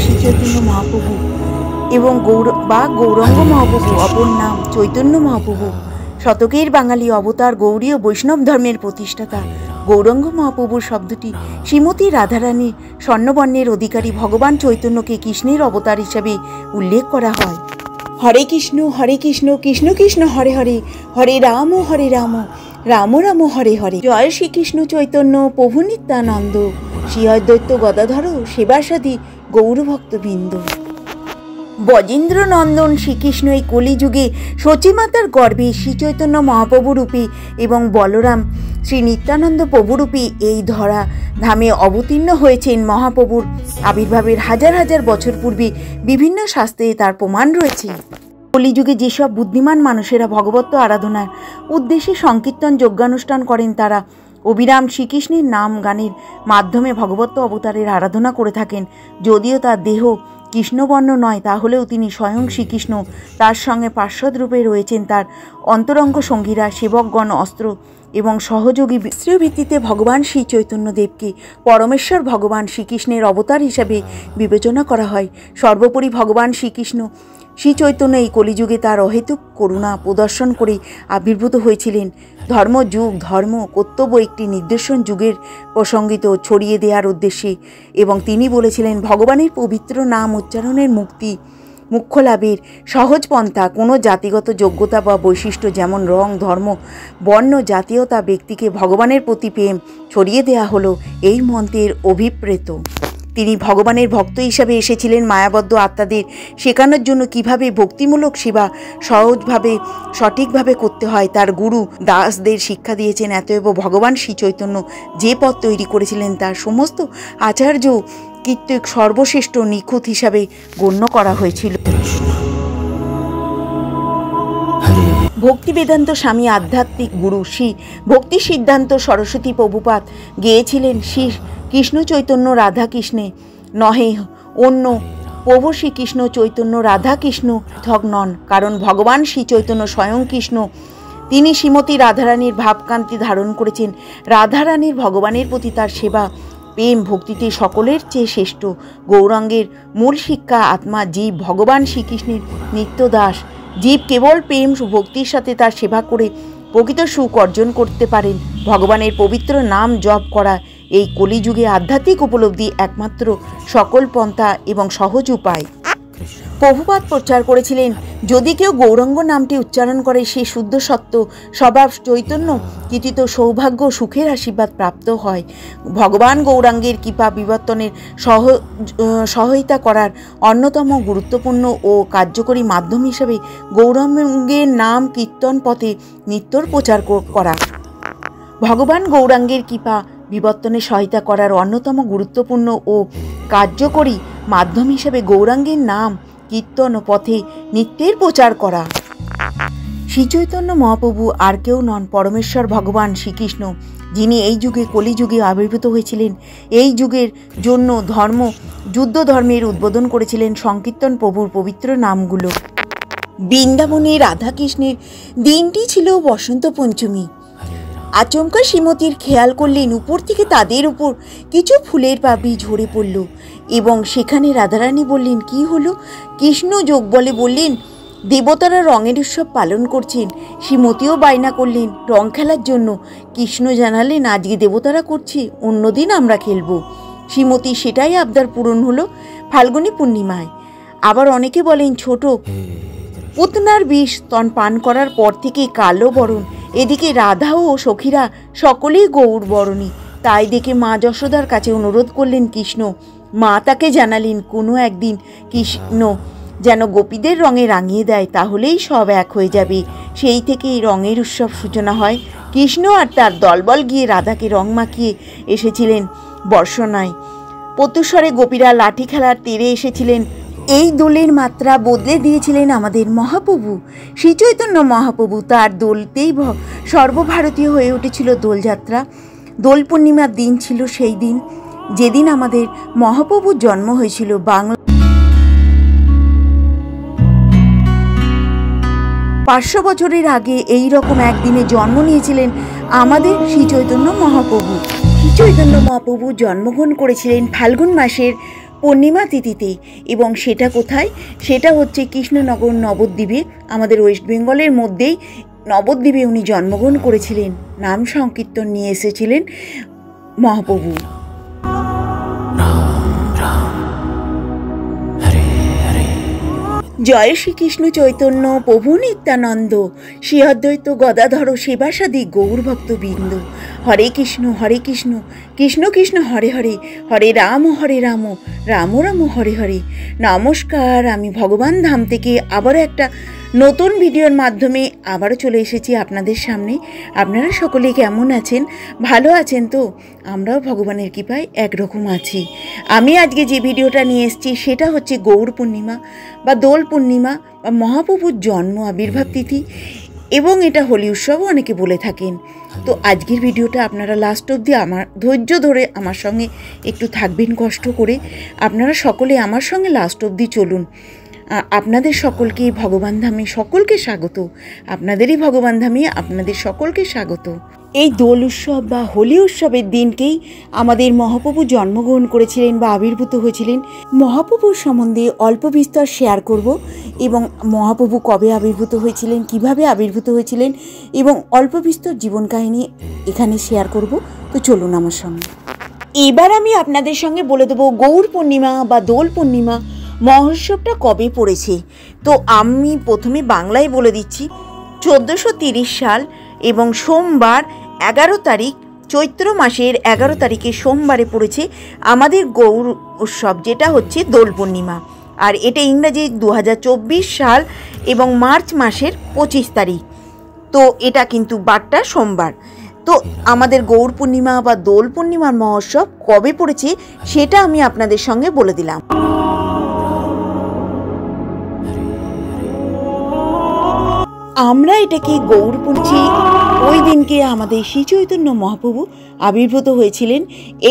শ্রীচৈতন্য মহাপ্রভু এবং গৌরাঙ্গ মহাপ্রভু, অপর নাম চৈতন্য মহাপ্রভু, শতকের বাঙালি অবতার গৌড়ী ও বৈষ্ণব ধর্মের প্রতিষ্ঠাতা গৌরাঙ্গ মহাপ্রভুর শব্দটি শ্রীমতী রাধারানীর স্বর্ণবর্ণের অধিকারী ভগবান চৈতন্যকে কৃষ্ণের অবতার হিসাবে উল্লেখ করা হয়। হরে কৃষ্ণ কৃষ্ণ কৃষ্ণ হরে হরে, হরে রাম রাম রাম হরে হরে। জয় শ্রীকৃষ্ণ চৈতন্য প্রভু নিত্যানন্দ, শ্রী অদ্বৈত গদাধর সেবাসাদী গৌরভক্তবৃন্দ। বজেন্দ্র নন্দন শ্রীকৃষ্ণ এই কলিযুগে সচিমাতার গর্ভে শ্রীচৈতন্য মহাপ্রভু রূপে এবং বলরাম শ্রী নিত্যানন্দ প্রভুরূপে এই ধরা ধামে অবতীর্ণ হয়েছেন। মহাপ্রভুর আবির্ভাবের হাজার হাজার বছর পূর্বে বিভিন্ন শাস্ত্রে তার প্রমাণ রয়েছে। কলিযুগে যেসব বুদ্ধিমান মানুষেরা ভগবত আরাধনার উদ্দেশ্যে সংকীর্তন যজ্ঞানুষ্ঠান করেন, তারা অবিরাম শ্রীকৃষ্ণের নাম গানের মাধ্যমে ভগবত অবতারের আরাধনা করে থাকেন। যদিও তার দেহ কৃষ্ণবর্ণ নয়, তাহলেও তিনি স্বয়ং শ্রীকৃষ্ণ। তার সঙ্গে পার্শ্বদ রূপে রয়েছেন তার অন্তরঙ্গ সঙ্গীরা, সেবকগণ, অস্ত্র এবং সহযোগী। স্ত্রীয় ভিত্তিতে ভগবান শ্রী চৈতন্যদেবকে পরমেশ্বর ভগবান শ্রীকৃষ্ণের অবতার হিসাবে বিবেচনা করা হয়। সর্বোপরি ভগবান শ্রীকৃষ্ণ শ্রী চৈতন্য এই কলিযুগে তার অহেতুক করুণা প্রদর্শন করে আবির্ভূত হয়েছিলেন। ধর্ম কর্তব্য একটি নির্দেশন যুগের প্রসঙ্গিত ছড়িয়ে দেওয়ার উদ্দেশ্যে, এবং তিনি বলেছিলেন ভগবানের পবিত্র নাম উচ্চারণের মুখ্য লাভের সহজ পন্থা। কোনো জাতিগত যোগ্যতা বা বৈশিষ্ট্য যেমন রং, ধর্ম, বর্ণ, জাতীয়তা, ব্যক্তিকে ভগবানের প্রতি প্রেম ছড়িয়ে দেওয়া হলো এই মন্ত্রের অভিপ্রেত। তিনি ভগবানের ভক্ত হিসাবে এসেছিলেন মায়াবদ্ধ আত্মাদের শেখানোর জন্য কিভাবে ভক্তিমূলক সেবা সহজভাবে সঠিকভাবে করতে হয়। তার গুরু দাসদের শিক্ষা দিয়েছেন। এতএব ভগবান শ্রী চৈতন্য যে পথ তৈরি করেছিলেন তার সমস্ত আচার্য কৃত্য সর্বশ্রেষ্ঠ নিখুঁত হিসাবে গণ্য করা হয়েছিল। ভক্তি বেদান্ত স্বামী আধ্যাত্মিক গুরু শ্রী ভক্তি সিদ্ধান্ত সরস্বতী প্রভুপাদ গেয়েছিলেন, শ্রী কৃষ্ণ চৈতন্য রাধা কৃষ্ণে নহে অন্য, প্রভু শ্রীকৃষ্ণ চৈতন্য রাধা কৃষ্ণ পৃথক নন, কারণ ভগবান শ্রী চৈতন্য স্বয়ং কৃষ্ণ। তিনি শ্রীমতী রাধারানীর ভাবকান্তি ধারণ করেছেন। রাধারানীর ভগবানের প্রতি তার সেবা, প্রেম, ভক্তিতে সকলের চেয়ে শ্রেষ্ঠ। গৌরাঙ্গের মূল শিক্ষা আত্মা জীব ভগবান শ্রীকৃষ্ণের নিত্য দাস। জীব কেবল প্রেম ভক্তির সাথে তার সেবা করে প্রকৃত সুখ অর্জন করতে পারেন। ভগবানের পবিত্র নাম জপ করা এই কলিযুগে আধ্যাত্মিক উপলব্ধি একমাত্র সকল পন্থা এবং সহজ উপায়। প্রভুপাদ প্রচার করেছিলেন, যদি কেউ গৌরাঙ্গ নামটি উচ্চারণ করে সে শুদ্ধ সত্য স্বভাব চৈতন্য কৃতিত সৌভাগ্য সুখের আশীর্বাদ প্রাপ্ত হয়। ভগবান গৌরাঙ্গের কৃপা বিবর্তনের সহায়তা করার অন্যতম গুরুত্বপূর্ণ ও কার্যকরী মাধ্যম হিসেবে গৌরাঙ্গের নাম কীর্তন পথে নিত্যর প্রচার করা। ভগবান গৌরাঙ্গের কৃপা বিবর্তনে সহায়তা করার অন্যতম গুরুত্বপূর্ণ ও কার্যকরী মাধ্যম হিসেবে গৌরাঙ্গের নাম কীর্তন পথে নিত্যের প্রচার করা। শ্রীচৈতন্য মহাপ্রভু আর কেউ নন, পরমেশ্বর ভগবান শ্রীকৃষ্ণ, যিনি এই যুগে কলিযুগে আবির্ভূত হয়েছিলেন। এই যুগের জন্য যুদ্ধ ধর্মের উদ্বোধন করেছিলেন সংকীর্তন প্রভুর পবিত্র নামগুলো। বৃন্দাবনে রাধাকৃষ্ণের দিনটি ছিল বসন্ত পঞ্চমী। আচমকা শ্রীমতীর খেয়াল করলেন উপর থেকে তাদের উপর কিছু ফুলের পাপড়ি ঝরে পড়ল, এবং সেখানে রাধারানী বললেন, কি হলো? কৃষ্ণ যোগ বলে বললেন, দেবতারা রঙের উৎসব পালন করছেন। শ্রীমতীও বায়না করলেন রং খেলার জন্য। কৃষ্ণ জানালেন, আজকে দেবতারা করছে, অন্যদিন আমরা খেলব। শ্রীমতী সেটাই আবদার পূরণ হলো ফাল্গুনী পূর্ণিমায়। আবার অনেকে বলেন ছোট পুতনার বিষ স্তন পান করার পর থেকে কালো বরণ। এদিকে রাধা ও সখীরা সকলেই গৌর বরণী। তাই দেখে মা যশোদার কাছে অনুরোধ করলেন কৃষ্ণ। মা তাকে জানালেন কোনো একদিন কৃষ্ণ যেন গোপীদের রঙে রাঙিয়ে দেয়, তাহলেই সব এক হয়ে যাবে। সেই থেকেই রঙের উৎসব সূচনা হয়। কৃষ্ণ আর তার দলবল গিয়ে রাধাকে রং মাখিয়ে এসেছিলেন বর্ষণায়। প্রত্যুষরে গোপীরা লাঠি খেলার তীরে এসেছিলেন। এই দোলের মাত্রা বদলে দিয়েছিলেন আমাদের মহাপ্রভু শ্রীচৈতন্য মহাপ্রভু। তার দোলতেই সর্বভারতীয় হয়ে উঠেছিল দোলযাত্রা। দোল পূর্ণিমার দিন ছিল সেই দিন যেদিন আমাদের মহাপ্রভুর জন্ম হয়েছিল। বাংলা 500 বছরের আগে এই রকম একদিনে জন্ম নিয়েছিলেন আমাদের শ্রীচৈতন্য মহাপ্রভু। শ্রীচৈতন্য মহাপ্রভু জন্মগ্রহণ করেছিলেন ফাল্গুন মাসের পূর্ণিমা তিথিতে। এবং সেটা কোথায়? সেটা হচ্ছে কৃষ্ণনগর নবদ্বীপে, আমাদের ওয়েস্ট বেঙ্গলের মধ্যেই নবদ্বীপে উনি জন্মগ্রহণ করেছিলেন। নাম সংকীর্তন নিয়ে এসেছিলেন মহাপ্রভু। জয় শ্রীকৃষ্ণ চৈতন্য প্রভু নিত্যানন্দ, শ্রী অদ্বৈত গদাধর সেবাসাদি গৌরভক্তবৃন্দ। হরে কৃষ্ণ কৃষ্ণ কৃষ্ণ হরে হরে, হরে রাম রাম রাম হরে হরে। নমস্কার, আমি ভগবান ধাম থেকে আবারও একটা নতুন ভিডিওর মাধ্যমে আবারও চলে এসেছি আপনাদের সামনে। আপনারা সকলে কেমন আছেন? ভালো আছেন তো? আমরাও ভগবানের কৃপায় একরকম আছি। আমি আজকে যে ভিডিওটা নিয়ে এসেছি সেটা হচ্ছে গৌর পূর্ণিমা বা দোল পূর্ণিমা বা মহাপ্রভুর জন্ম আবির্ভাব তিথি, এবং এটা হোলি উৎসবও অনেকে বলে থাকেন। তো আজকের ভিডিওটা আপনারা লাস্ট অবধি আমার ধৈর্য ধরে আমার সঙ্গে একটু থাকবেন, কষ্ট করে। আপনারা সকলে আমার সঙ্গে লাস্ট অবধি চলুন। আপনাদের সকলকে ভগবান ধামে সকলকে স্বাগত। আপনাদেরই ভগবান ধামে আপনাদের সকলকে স্বাগত। এই দোল উৎসব বা হোলি উৎসবের দিনকেই আমাদের মহাপ্রভু জন্মগ্রহণ করেছিলেন বা আবির্ভূত হয়েছিলেন। মহাপ্রভুর সম্বন্ধে অল্প বিস্তর শেয়ার করব, এবং মহাপ্রভু কবে আবির্ভূত হয়েছিলেন, কিভাবে আবির্ভূত হয়েছিলেন, এবং অল্প বিস্তর জীবন কাহিনী এখানে শেয়ার করব। তো চলুন আমার সঙ্গে। এবার আমি আপনাদের সঙ্গে বলে দেবো গৌর পূর্ণিমা বা দোল পূর্ণিমা মহোৎসবটা কবে পড়েছে। তো আমি প্রথমে বাংলায় বলে দিচ্ছি। 1430 সাল এবং সোমবার 11 তারিখ, চৈত্র মাসের 11 তারিখে সোমবারে পড়েছে আমাদের গৌর উৎসব, যেটা হচ্ছে দোল পূর্ণিমা। আর এটা ইংরাজি 2024 সাল এবং মার্চ মাসের 25 তারিখ। তো এটা কিন্তু বারটা সোমবার। তো আমাদের গৌর পূর্ণিমা বা দোল পূর্ণিমার মহোৎসব কবে পড়েছে সেটা আমি আপনাদের সঙ্গে বলে দিলাম। আমরা এটাকে গৌর পূর্ণিমা, ওই দিনকে আমাদের শ্রী চৈতন্য মহাপ্রভু আবির্ভূত হয়েছিলেন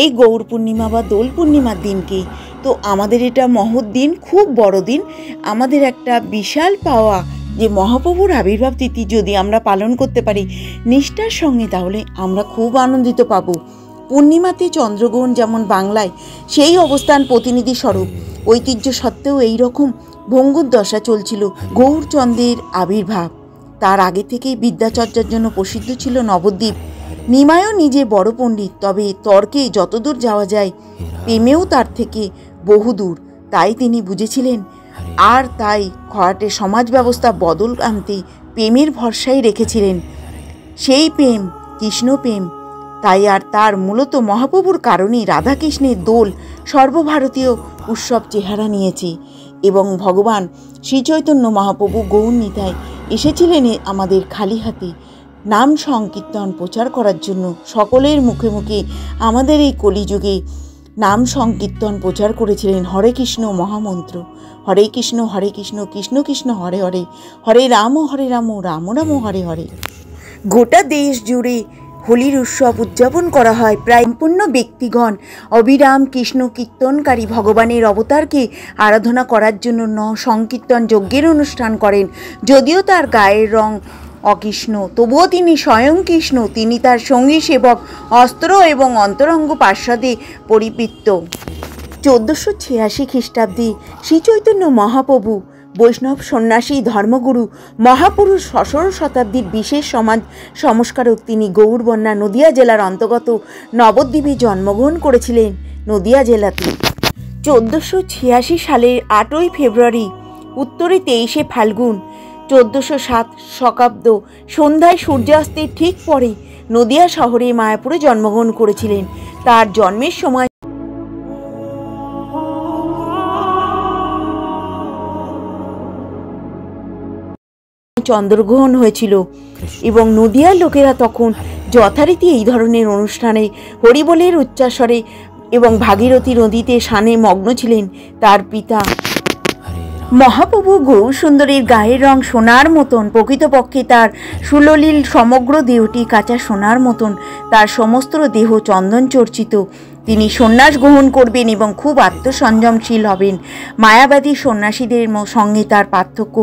এই গৌর পূর্ণিমা বা দোল পূর্ণিমার দিনকে। তো আমাদের এটা মহৎ দিন, খুব বড় দিন, আমাদের একটা বিশাল পাওয়া যে মহাপ্রভুর আবির্ভাব তিথি যদি আমরা পালন করতে পারি নিষ্ঠার সঙ্গে, তাহলে আমরা খুব আনন্দিত পাব। পূর্ণিমাতে চন্দ্রগ্রহণ যেমন বাংলায় সেই অবস্থান প্রতিনিধি স্বরূপ, ঐতিহ্য সত্ত্বেও এইরকম ভঙ্গুর দশা চলছিল গৌরচন্দ্রের আবির্ভাব। তার আগে থেকেই বিদ্যাচর্চার জন্য প্রসিদ্ধ ছিল নবদ্বীপ। নিমায়ও নিজে বড় পণ্ডিত, তবে তর্কে যতদূর যাওয়া যায় প্রেমেও তার থেকে বহুদূর, তাই তিনি বুঝেছিলেন। আর তাই খরাটে সমাজ ব্যবস্থা বদল আনতে প্রেমের ভরসাই রেখেছিলেন। সেই প্রেম কৃষ্ণ প্রেম। তাই আর তার মূলত মহাপ্রভুর কারণেই রাধাকৃষ্ণের দোল সর্বভারতীয় উৎসব চেহারা নিয়েছে। এবং ভগবান শ্রীচৈতন্য মহাপ্রভু গৌর নিতাই এসেছিলেন আমাদের খালি হাতে নাম সংকীর্তন প্রচার করার জন্য। সকলের মুখে মুখে আমাদের এই কলিযুগে নাম সংকীর্তন প্রচার করেছিলেন হরে কৃষ্ণ মহামন্ত্র, হরে কৃষ্ণ কৃষ্ণ কৃষ্ণ হরে হরে, হরে রাম রাম রাম হরে হরে। গোটা দেশ জুড়ে হোলির উৎসব উদযাপন করা হয়। প্রায় সম্পূর্ণ ব্যক্তিগণ অবিরাম কৃষ্ণ কীর্তনকারী ভগবানের অবতারকে আরাধনা করার জন্য সংকীর্তন যজ্ঞের অনুষ্ঠান করেন। যদিও তার গায়ের রং অকৃষ্ণ, তবুও তিনি স্বয়ং কৃষ্ণ। তিনি তার সঙ্গী সেবক, অস্ত্র এবং অন্তরঙ্গ পার্শ্বদে পরিবৃত্ত। 1486 খ্রিস্টাব্দে শ্রীচৈতন্য মহাপ্রভু বৈষ্ণব সন্ন্যাসী ধর্মগুরু মহাপুরুষ 16 শতাব্দীর বিশেষ সমাজ সংস্কারক। তিনি গৌরবন্যা নদিয়া জেলার অন্তর্গত নবদ্বীপে জন্মগ্রহণ করেছিলেন। নদিয়া জেলাতে 1486 সালের 8ই ফেব্রুয়ারি, উত্তরে 23শে ফাল্গুন 1407 শকাব্দ সন্ধ্যায় সূর্যাস্তের ঠিক পরে নদিয়া শহরে মায়াপুরে জন্মগ্রহণ করেছিলেন। তার জন্মের সময় চন্দ্রগ্রহণ হয়েছিল এবং নদিয়ার লোকেরা তখন যথারীতি এই ধরনের অনুষ্ঠানে হরিবোলের উচ্চাস্বরে এবং ভাগীরথী নদীতে স্নানে মগ্ন ছিলেন। তার পিতা মহাপ্রভু গৌর সুন্দরীর গায়ের রং সোনার মতন, প্রকৃতপক্ষে তার সুললিল সমগ্র দেহটি কাঁচা সোনার মতন, তার সমস্ত দেহ চন্দন চর্চিত। তিনি সন্ন্যাস গ্রহণ করবেন এবং খুব আত্মসংযমশীল হবেন। মায়াবাদী সন্ন্যাসীদের সঙ্গে তার পার্থক্য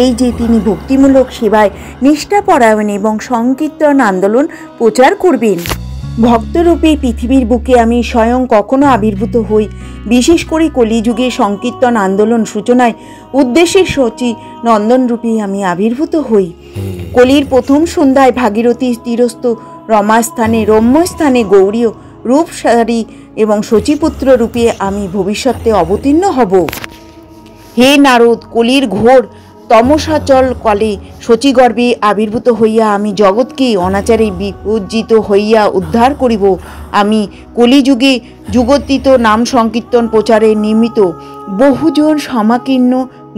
এই যে তিনি ভক্তিমূলক সেবায় নিষ্ঠাপরায়ণ এবং সংকীর্তন আন্দোলন প্রচার করবেন। ভক্তরূপী পৃথিবীর বুকে আমি স্বয়ং কখনো আবির্ভূত হই, বিশেষ করে কলিযুগে সংকীর্তন আন্দোলন সূচনায় উদ্দেশ্যে শচী নন্দনরূপী আমি আবির্ভূত হই। কলির প্রথম সন্ধ্যায় ভাগীরথী তীরস্থ রমাস্থানে রম্যস্থানে গৌরীয় রূপসারী এবং শচীপুত্র রূপে আমি ভবিষ্যতে অবতীর্ণ হব। হে নারদ, কলির ঘোর তমসাচল কলে শচীগর্ভে আবির্ভূত হইয়া আমি জগৎকে অনাচারে বিপজ্জিত হইয়া উদ্ধার করিব। আমি কলিযুগে যুগোত্থিত নাম সংকীর্তন প্রচারে নিমিত্ত বহুজন সমাকীর্ণ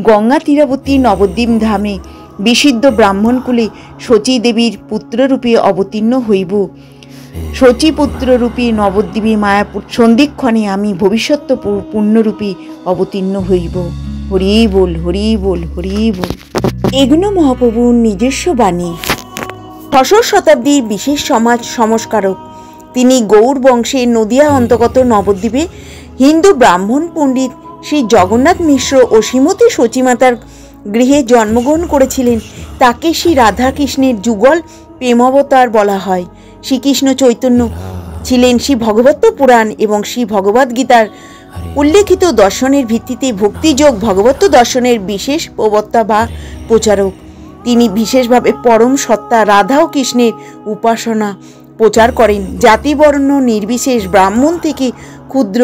গঙ্গা তীরবর্তী নবদ্বীপ ধামে বিশুদ্ধ ব্রাহ্মণকুলে শচী দেবীর পুত্ররূপে অবতীর্ণ হইব। শচীপুত্ররূপী নবদ্বীপে মায়াপুর সন্ধিক্ষণে আমি ভবিষ্যৎ পুণ্যরূপে অবতীর্ণ হইব। হরি বল, হরি বল, হরি বল। এগুলো মহাপ্রভুর নিজস্ব বাণী। ৬শ শতাব্দীর বিশেষ সমাজ সংস্কারক তিনি। গৌড় বংশের নদিয়া অন্তর্গত নবদ্বীপে হিন্দু ব্রাহ্মণ পণ্ডিত শ্রী জগন্নাথ মিশ্র ও শ্রীমতী শচীমাতার গৃহে জন্মগ্রহণ করেছিলেন। তাকে শ্রী রাধাকৃষ্ণের যুগল প্রেমাবতার বলা হয়। শ্রীকৃষ্ণ চৈতন্য ছিলেন শ্রী ভগবত পুরাণ এবং শ্রী ভগবদ গীতার উল্লেখিত দর্শনের ভিত্তিতে ভক্তিযোগ ভগবত দর্শনের বিশেষ প্রবক্তা বা প্রচারক। তিনি বিশেষভাবে পরম সত্তা রাধা ও কৃষ্ণের উপাসনা প্রচার করেন। জাতিবর্ণ নির্বিশেষ ব্রাহ্মণ থেকে ক্ষুদ্র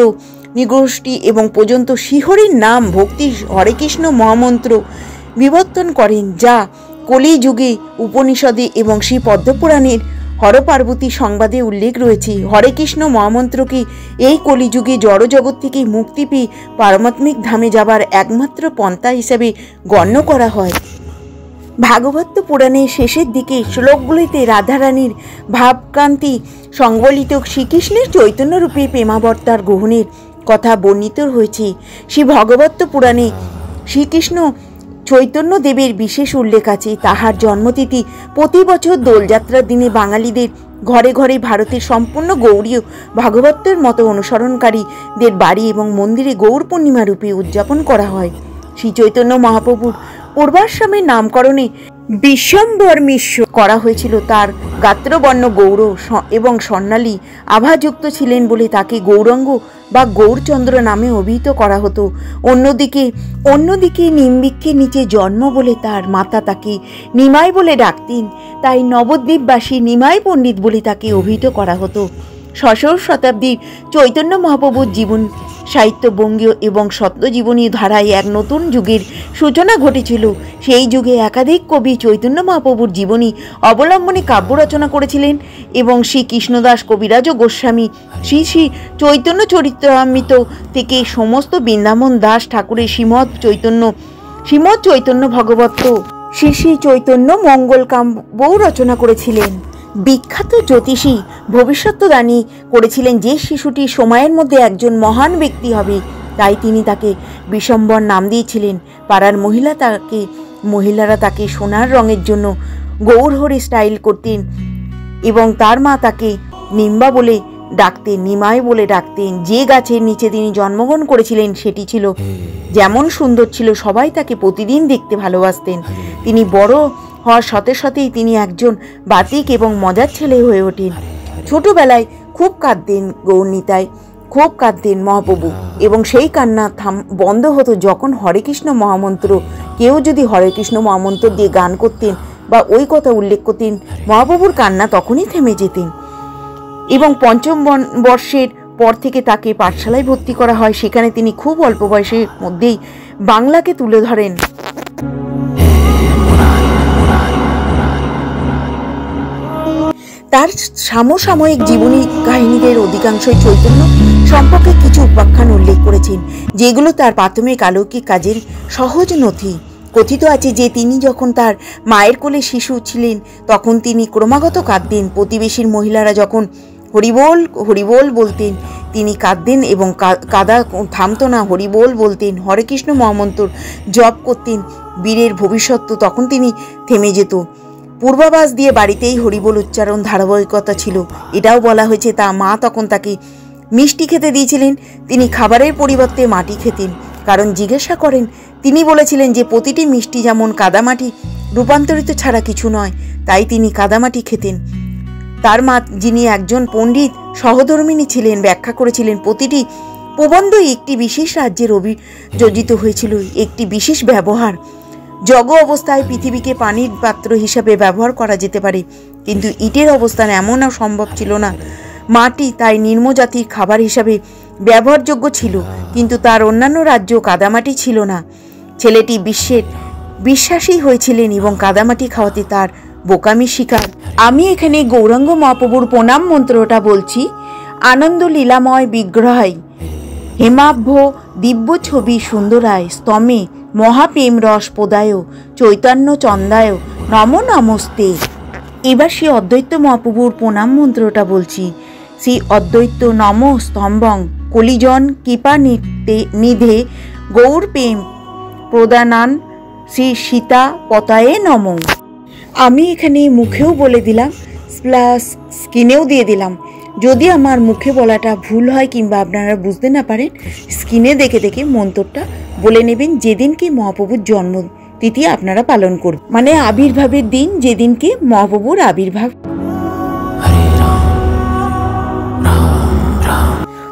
নিগোষ্ঠী এবং পর্যন্ত শ্রীহরির নাম ভক্তি হরে কৃষ্ণ মহামন্ত্র বিবর্তন করেন, যা কলিযুগে উপনিষদে এবং শ্রী পদ্মপুরাণের হরপার্বতী সংবাদে উল্লেখ রয়েছে। হরে কৃষ্ণ মহামন্ত্রকে এই কলিযুগে জড়জগৎ থেকে মুক্তি পেয়ে পারমাত্মিক ধামে যাবার একমাত্র পন্থা হিসেবে গণ্য করা হয়। ভাগবত পুরাণের শেষের দিকে শ্লোকগুলিতে রাধারানীর ভাবকান্তি সংবলিত শ্রীকৃষ্ণের চৈতন্যরূপে প্রেমাবতার গ্রহণের কথা বর্ণিত হয়েছে। শ্রী ভগবত পুরাণে শ্রীকৃষ্ণ চৈতন্য দেবের বিশেষ উল্লেখ আছে। তাহার জন্মতিথি প্রতি বছর দোলযাত্রার দিনে বাঙালিদের ঘরে ঘরে ভারতের সম্পূর্ণ গৌড়ীয় ভাগবতের মতো অনুসরণকারীদের বাড়ি এবং মন্দিরে গৌর পূর্ণিমা রূপে উদযাপন করা হয়। শ্রী চৈতন্য মহাপ্রভুর পূর্বাশ্রমের নামকরণে বিশ্বম্বর মিশ্র করা হয়েছিল। তার গাত্রবর্ণ গৌর এবং স্বর্ণালী আভাযুক্ত ছিলেন বলে তাকে গৌরাঙ্গ বা গৌরচন্দ্র নামে অভিহিত করা হতো। অন্যদিকে নিম্বৃক্ষের নিচে জন্ম বলে তার মাতা তাকে নিমাই বলে ডাকতেন, তাই নবদ্বীপবাসী নিমাই পণ্ডিত বলে তাকে অভিহিত করা হতো। ৬শ শতাব্দীর চৈতন্য মহাপ্রভুর জীবন সাহিত্য বঙ্গীয় এবং সত্যজীবনী ধারায় এক নতুন যুগের সূচনা ঘটেছিল। সেই যুগে একাধিক কবি চৈতন্য মহাপ্রভুর জীবনী অবলম্বনে কাব্য রচনা করেছিলেন এবং শ্রী কৃষ্ণদাস কবিরাজ গোস্বামী শ্রী শ্রী চৈতন্য চরিতামৃত থেকে সমস্ত বৃন্দাবন দাস ঠাকুরের শ্রীমৎ চৈতন্য ভগবত শ্রী শ্রী চৈতন্য মঙ্গল কাব্যও রচনা করেছিলেন। বিখ্যাত জ্যোতিষী ভবিষ্যৎবাণী করেছিলেন যে শিশুটি সময়ের মধ্যে একজন মহান ব্যক্তি হবে, তাই তিনি তাকে বিশ্বম্বর নাম দিয়েছিলেন। পাড়ার মহিলারা তাকে সোনার রঙের জন্য গৌরহরি স্টাইল করতেন এবং তার মা তাকে নিম্বা বলে ডাকতেন, নিমাই বলে ডাকতেন। যে গাছের নিচে তিনি জন্মগ্রহণ করেছিলেন সেটি ছিল যেমন সুন্দর ছিল, সবাই তাকে প্রতিদিন দেখতে ভালোবাসতেন। তিনি বড় হওয়ার সাথে সাথেই তিনি একজন বাতিক এবং মজার ছেলে হয়ে ওঠেন। ছোটবেলায় খুব কাঁদতেন গৌরনিতাই, খুব কাঁদতেন মহাপ্রভু, এবং সেই কান্না বন্ধ হতো যখন হরে কৃষ্ণ মহামন্ত্র কেউ যদি হরে কৃষ্ণ মহামন্ত্র দিয়ে গান করতেন বা ওই কথা উল্লেখ করতেন, মহাপ্রভুর কান্না তখনই থেমে যেতেন। এবং পঞ্চম বর্ষের পর থেকে তাকে পাঠশালায় ভর্তি করা হয়। সেখানে তিনি খুব অল্প বয়সের মধ্যেই বাংলাকে তুলে ধরেন। তার সমসাময়িক জীবনী কাহিনীদের অধিকাংশই চৈতন্য সম্পর্কে কিছু উপাখ্যান উল্লেখ করেছেন, যেগুলো তার প্রাথমিক অলৌকিক কাজের সহজ নথি। কথিত আছে যে তিনি যখন তার মায়ের কোলে শিশু ছিলেন তখন তিনি ক্রমাগত কাঁদতেন। প্রতিবেশীর মহিলারা যখন হরিবোল হরিবোল বলতেন তিনি কাঁদতেন এবং কাদা থামত না, হরিবোল বলতেন, হরে কৃষ্ণ মহামন্ত্র জপ করতেন বীরের ভবিষ্যৎ, তখন তিনি থেমে যেত। পূর্বাভাস দিয়ে বাড়িতেই হরিবোল উচ্চারণ ধারাবাহিকতা ছিল। এটাও বলা হয়েছে তা মা তখন তাকে মিষ্টি খেতে দিয়েছিলেন, তিনি খাবারের পরিবর্তে মাটি খেতেন। কারণ জিজ্ঞাসা করেন, তিনি বলেছিলেন যে প্রতিটি মিষ্টি যেমন কাদামাটি রূপান্তরিত ছাড়া কিছু নয়, তাই তিনি কাদামাটি খেতেন। তার মা, যিনি একজন পণ্ডিত সহধর্মিণী ছিলেন, ব্যাখ্যা করেছিলেন প্রতিটি প্রবন্ধই একটি বিশেষ রাজ্যের অভিযোজিত হয়েছিল একটি বিশেষ ব্যবহার। জগ অবস্থায় পৃথিবীকে পানির পাত্র হিসাবে ব্যবহার করা যেতে পারে, কিন্তু ইটের অবস্থান এমন সম্ভব ছিল না। মাটি তাই নিম্নজাতির খাবার হিসাবে ব্যবহারযোগ্য ছিল, কিন্তু তার অন্যান্য রাজ্য কাদামাটি ছিল না। ছেলেটি বিশ্বাসী হয়েছিলেন এবং কাদামাটি খাওয়াতে তার বোকামি শিকার। আমি এখানে গৌরাঙ্গ মহাপ্রভুর প্রণাম মন্ত্রটা বলছি। আনন্দ লীলাময় বিগ্রহায় হেমাভ্য দিব্য ছবি সুন্দরায় স্তমে মহাপ্রেম রস প্রদায় চৈতন্য চন্দায় নম নমস্তে। এবার সেই অদ্বৈত মহাপ্রভুর প্রণাম মন্ত্রটা বলছি। শ্রী অদ্বৈত নম স্তম্ভং কলিজন কৃপা নিধে গৌর প্রেম প্রদানান শ্রী সীতা পতায়ে নম। আমি এখানে মুখেও বলে দিলাম, প্লাস স্ক্রিনেও দিয়ে দিলাম। যদি আমার মুখে বলাটা ভুল হয় কিংবা আপনারা বুঝতে না পারেন, স্ক্রিনে দেখে দেখে মন্ত্রটা বলে নেবেন। যেদিনকে মহাপ্রভুর জন্মতিথি আপনারা পালন করবেন, মানে আবির্ভাবের দিন, যেদিনকে মহাপ্রভুর আবির্ভাব।